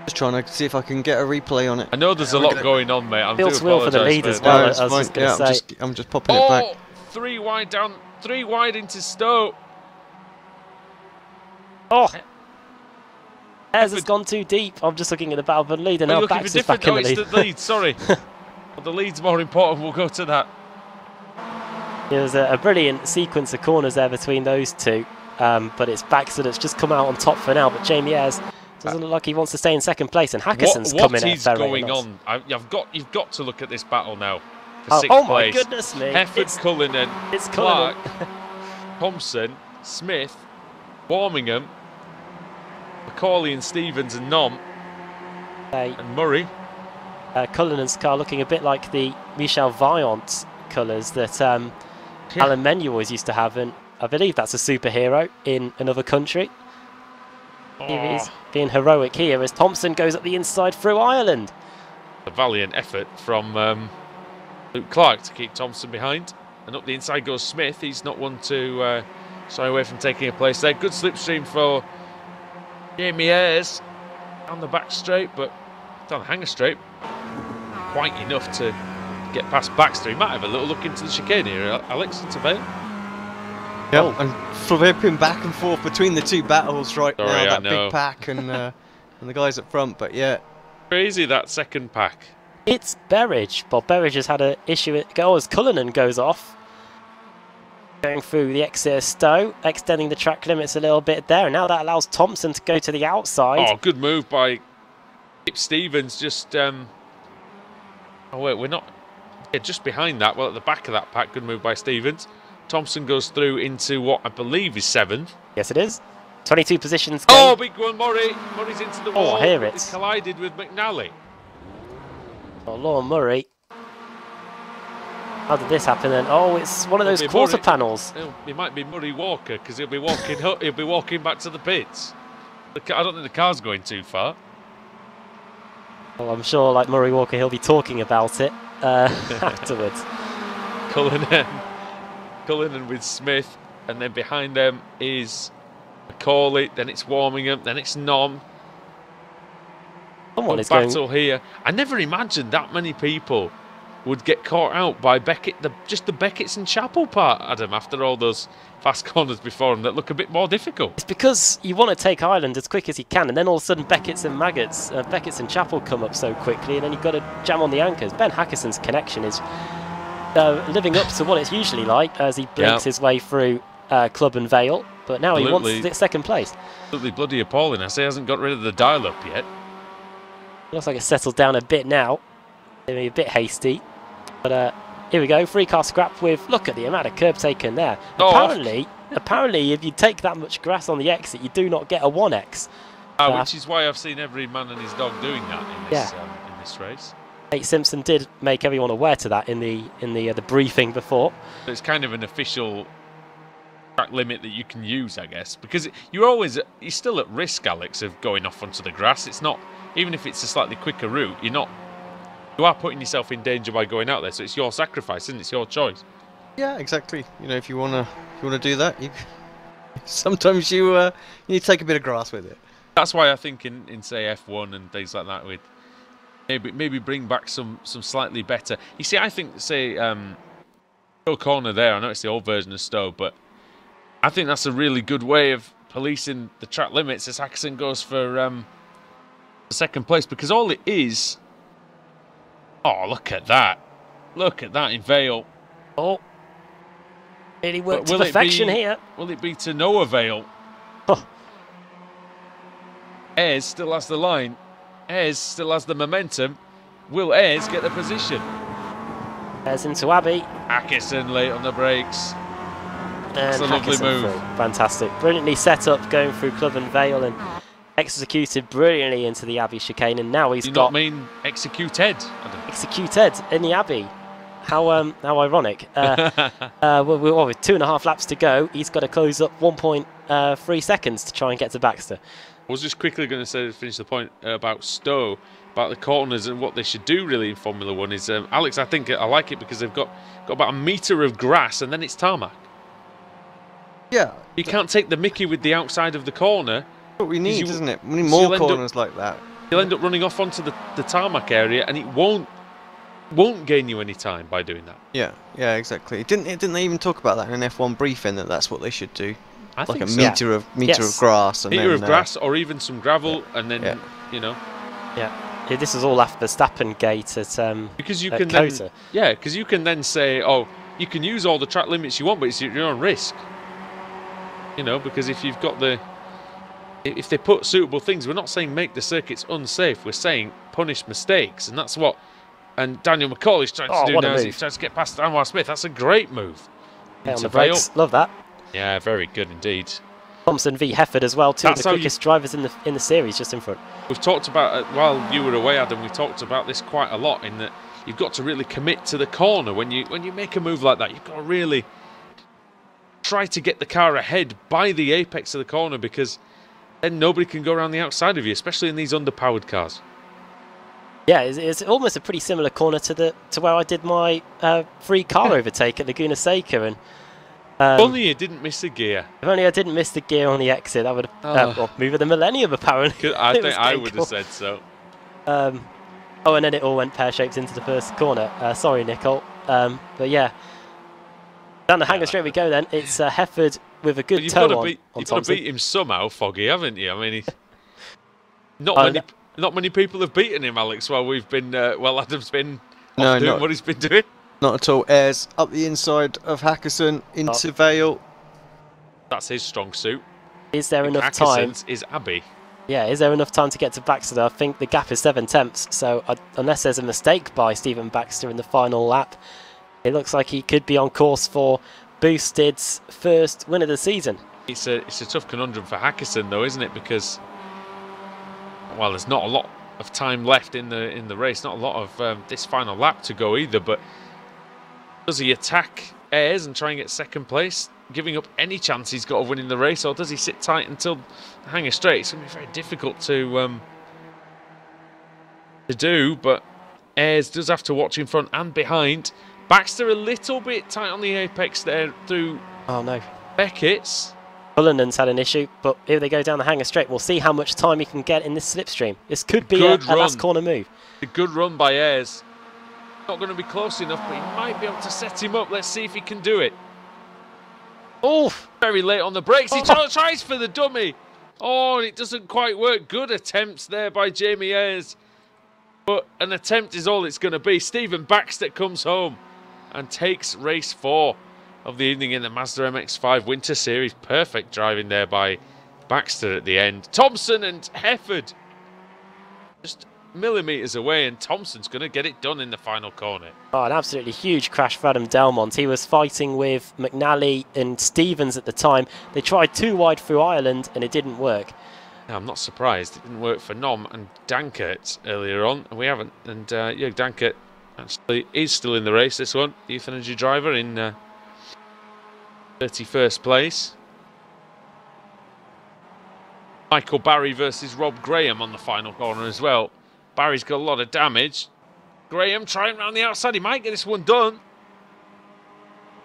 Just trying to see if I can get a replay on it. I know there's a lot going on, mate. I do Bill's will for the lead as well. I was just going to say. I'm just popping it back. 3 wide down, 3 wide into Stowe. Oh, Ayres has gone too deep. I'm just looking at the battle for the lead, and now Bax is back in the lead. It's the lead, sorry. Well, the lead's more important. We'll go to that. There's a brilliant sequence of corners there between those two, but it's Baxter that's just come out on top for now. But Jamie Ayres doesn't look like he wants to stay in second place, and Hackison's coming at very going on? You've got to look at this battle now. For oh, 6th oh my place. goodness me! Hefford, Cullinan, it's Clark, Thompson, Smith, Warmingham, Macaulay and Stevens and Nom, and Murray. Cullinan's car looking a bit like the Michel Vaillant colours that Alan Menu always used to have, and I believe that's a superhero in another country. He's being heroic here as Thompson goes up the inside through Ireland. A valiant effort from Luke Clark to keep Thompson behind, and up the inside goes Smith. He's not one to shy away from taking a place there. Good slipstream for Jamie Ayres down the back straight, but down the hanger straight, quite enough to get past Baxter. He might have a little look into the chicane here, Alex, into Vale. Yeah, and flipping back and forth between the two battles now. That big pack and the guys up front, but yeah. Crazy, that second pack. It's Berridge. Bob Berridge has had an issue as Cullinan goes off. Going through the exit of Stowe, extending the track limits a little bit there. And now that allows Thompson to go to the outside. Oh, good move by Kip Stevens. Just, oh wait, we're not... Yeah, just behind that, well, at the back of that pack, good move by Stevens. Thompson goes through into what I believe is 7th. Yes, it is. 22 positions. Oh, big one, Murray. Murray's into the wall. Oh, I hear it. He's collided with McNally. Oh, Lauren Murray. How did this happen then? Oh, it's one of those quarter panels. It might be Murray Walker because he'll be walking. He'll be walking back to the pits. I don't think the car's going too far. Well, I'm sure, like Murray Walker, he'll be talking about it afterwards. Cullinan with Smith, and then behind them is Macaulay. Then it's Warmingham. Then it's Nom. Someone is battle here. I never imagined that many people would get caught out by Beckett, just the Beckett's and Chapel part, Adam, after all those fast corners before them that look a bit more difficult. It's because you want to take Ireland as quick as you can, and then all of a sudden Beckett's and Beckett's and Chapel come up so quickly, and then you've got to jam on the anchors. Ben Hackison's connection is living up to what it's usually like as he blinks his way through Club and Vale, but now he wants second place. Absolutely bloody appalling. I say he hasn't got rid of the dial-up yet. Looks like it's settled down a bit now. Maybe a bit hasty. But here we go, free car scrap with, look at the amount of curb taken there. Apparently, if you take that much grass on the exit, you do not get a 1x. Which is why I've seen every man and his dog doing that in this race. Nate Simpson did make everyone aware to that in the briefing before. It's kind of an official track limit that you can use, I guess, because you're still at risk, Alex, of going off onto the grass. It's not, even if it's a slightly quicker route, you are putting yourself in danger by going out there, so it's your sacrifice, isn't it? It's your choice. Yeah, exactly. You know, if you wanna do that, sometimes you need to take a bit of grass with it. That's why I think in say F1 and things like that, with maybe bring back some slightly better. You see, I think say Stowe corner there. I know it's the old version of Stowe, but I think that's a really good way of policing the track limits as Hackison goes for second place, because all it is. Oh, look at that. Look at that in Vale. Oh. Really worked to perfection here. Will it be to no avail? Oh. Ayres still has the line. Ayres still has the momentum. Will Ayres get the position? Ayres into Abbey. Hackison late on the brakes. That's a lovely move. Fantastic. Brilliantly set up going through Club and Vale and executed brilliantly into the Abbey chicane, and now he's got... Do you not mean executed? Executed in the Abbey. How ironic. With 2.5 laps to go, he's got to close up 1.3 seconds to try and get to Baxter. I was just quickly going to finish the point about Stowe, about the corners and what they should do really in Formula 1 is, Alex, I think I like it because they've got about a metre of grass and then it's tarmac. Yeah. You can't take the mickey with the outside of the corner. What we need, you- isn't it? We need so more you'll end up- corners like that. You'll end up running off onto the tarmac area, and it won't gain you any time by doing that. Yeah, yeah, exactly. Didn't they even talk about that in an F1 briefing, that that's what they should do? I Like think a so. meter of grass, and Meter then of grass, or even some gravel, and then you know. Yeah. This is all after Verstappen gate at Because you at can Kota. then, because you can then say, oh, you can use all the track limits you want, but it's your own risk. You know, because if you've got if they put suitable things, we're not saying make the circuits unsafe. We're saying punish mistakes, and that's what. And Daniel McCauley's trying to do now. He's trying to get past Anwar Smith. That's a great move. Hey, on the brakes, love that. Yeah, very good indeed. Thompson v Hefford as well, two of That's the how quickest drivers in the series, just in front. We've talked about, while you were away, Adam, we talked about this quite a lot, in that you've got to really commit to the corner. When you make a move like that, you've got to really try to get the car ahead by the apex of the corner, because then nobody can go around the outside of you, especially in these underpowered cars. Yeah, it's almost a pretty similar corner to where I did my free car overtake at Laguna Seca, and if only you didn't miss a gear. if only I didn't miss the gear on the exit, I would have or move of the Millennium apparently. I think I would have said so. Oh, and then it all went pear-shaped into the first corner. Sorry, Nicole. But yeah, down the hangar straight we go then. It's Hefford with a good You've toe got on to Thompson. beat him somehow, Foggy, haven't you? I mean, not many people have beaten him, Alex, while we've been Adam's been doing what he's been doing. Not at all. Ayres up the inside of Hackerson into Vale. That's his strong suit. Is there enough time? Is Abbey. Yeah, is there enough time to get to Baxter? I think the gap is 7 tenths, so unless there's a mistake by Stephen Baxter in the final lap, it looks like he could be on course for Boosted's first win of the season. It's a tough conundrum for Hackerson, though, isn't it? Because, well, there's not a lot of time left in the race, not a lot of this final lap to go either, but does he attack Ayres and try and get second place, giving up any chance he's got of winning the race, or does he sit tight until the hangar straight? It's going to be very difficult to do, but Ayres does have to watch in front and behind. Baxter a little bit tight on the apex there through Beckett's. Cullinan's had an issue, but here they go down the hangar straight. We'll see how much time he can get in this slipstream. This could be a last corner move. A good run by Ayres. Not going to be close enough, but he might be able to set him up. Let's see if he can do it. Oh, very late on the brakes. He tries for the dummy. Oh, and it doesn't quite work. Good attempts there by Jamie Ayres. But an attempt is all it's going to be. Stephen Baxter comes home and takes race 4 of the evening in the Mazda MX5 Winter Series. Perfect driving there by Baxter at the end. Thompson and Hefford just millimetres away, and Thompson's going to get it done in the final corner. Oh, an absolutely huge crash for Adam Delmont. He was fighting with McNally and Stevens at the time. They tried too wide through Ireland and it didn't work. Now, I'm not surprised. It didn't work for Nom and Dankert earlier on, and we haven't. And Jörg Dankert actually is still in the race, this one. The Youth Energy driver in 31st place. Michael Barry versus Rob Graham on the final corner as well. Barry's got a lot of damage. Graham trying around the outside. He might get this one done.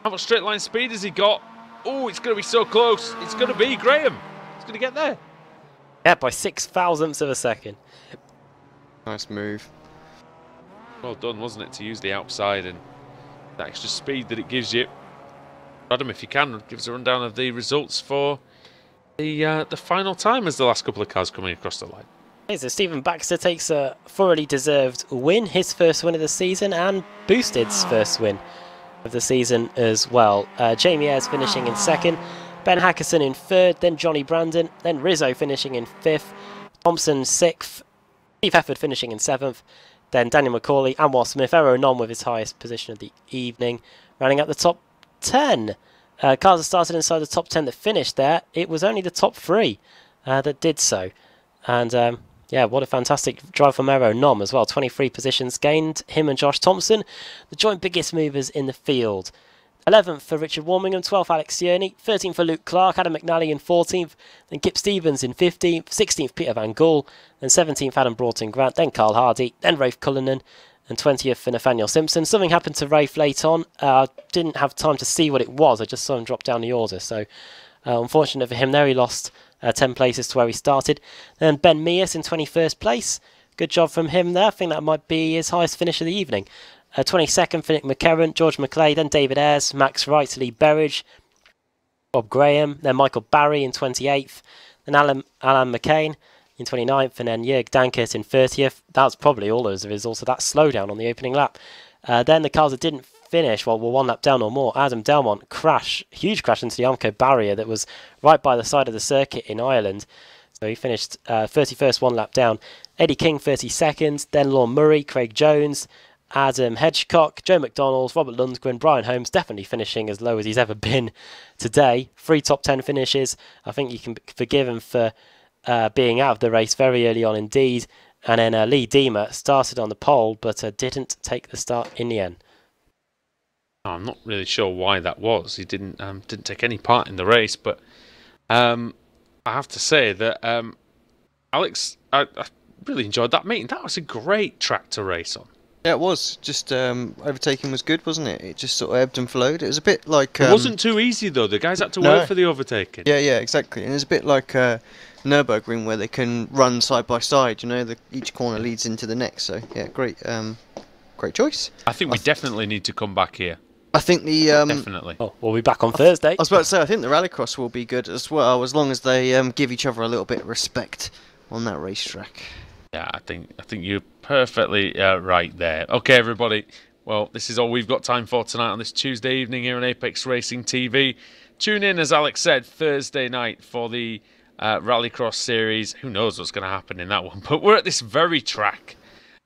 How much straight line speed has he got? Oh, it's going to be so close. It's going to be Graham. He's going to get there. Yeah, by 6,000ths of a second. Nice move. Well done, wasn't it, to use the outside and the extra speed that it gives you. Adam, if you can, give us a rundown of the results for the final time as the last couple of cars coming across the line. So Stephen Baxter takes a thoroughly deserved win, his first win of the season, and Boosted's first win of the season as well. Jamie Ayres finishing in second, Ben Hackerson in third, then Johnny Brandon, then Rizzo finishing in fifth, Thompson sixth, Steve Hefford finishing in seventh, then Daniel McCauley, Anwar Smith, Errol Nom with his highest position of the evening, rounding out the top 10. Cars that started inside the top 10 that finished there, it was only the top 3 that did so. And yeah, what a fantastic drive from Errol Nom as well. 23 positions gained, him and Josh Thompson, the joint biggest movers in the field. 11th for Richard Warmingham, 12th Alex Cierney, 13th for Luke Clark, Adam McNally in 14th, then Kip Stevens in 15th, 16th Peter Van Gool, then 17th Adam Broughton Grant, then Carl Hardy, then Rafe Cullinan, and 20th for Nathaniel Simpson. Something happened to Rafe late on. I didn't have time to see what it was. I just saw him drop down the order. So Unfortunate for him there, he lost 10 places to where he started. Then Ben Mears in 21st place. Good job from him there. I think that might be his highest finish of the evening. 22nd, Finnick McCarron, George McClay, then David Ayres, Max Wright, Lee Berridge, Bob Graham, then Michael Barry in 28th, then Alan McCain in 29th, and then Jörg Dankert in 30th. That's probably all as a result of that slowdown on the opening lap. Then the cars that didn't finish, well, were one lap down or more. Adam Delmont huge crash into the Armco barrier that was right by the side of the circuit in Ireland. So he finished 31st, one lap down. Eddie King 32nd, then Lorne Murray, Craig Jones, Adam Hedgecock, Joe McDonald, Robert Lundgren, Brian Holmes, definitely finishing as low as he's ever been today. 3 top 10 finishes. I think you can forgive him for being out of the race very early on indeed. And then Lee Deemer started on the pole, but didn't take the start in the end. I'm not really sure why that was. He didn't take any part in the race, but I have to say that Alex, I really enjoyed that meeting. That was a great track to race on. Yeah, it was. Just overtaking was good, wasn't it? It just sort of ebbed and flowed. It was a bit like... it wasn't too easy, though. The guys had to work for the overtaking. Yeah, exactly. And it's a bit like Nürburgring, where they can run side by side, you know, each corner leads into the next. So, yeah, great choice. I think we definitely need to come back here. I think the... definitely. Oh, we'll be back on Thursday. I was about to say, I think the Rallycross will be good as well, as long as they give each other a little bit of respect on that racetrack. Yeah, I think you're perfectly right there. Okay, everybody. Well, this is all we've got time for tonight on this Tuesday evening here on Apex Racing TV. Tune in, as Alex said, Thursday night for the Rallycross series. Who knows what's going to happen in that one? But we're at this very track,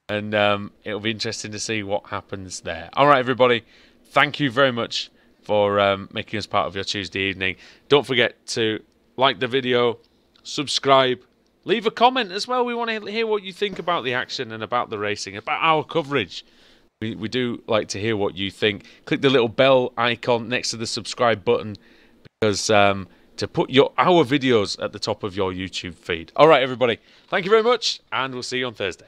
and it'll be interesting to see what happens there. All right, everybody. Thank you very much for making us part of your Tuesday evening. Don't forget to like the video, subscribe, leave a comment as well. We want to hear what you think about the action and about the racing, about our coverage. We do like to hear what you think. Click the little bell icon next to the subscribe button, because to put our videos at the top of your YouTube feed. All right, everybody. Thank you very much, and we'll see you on Thursday.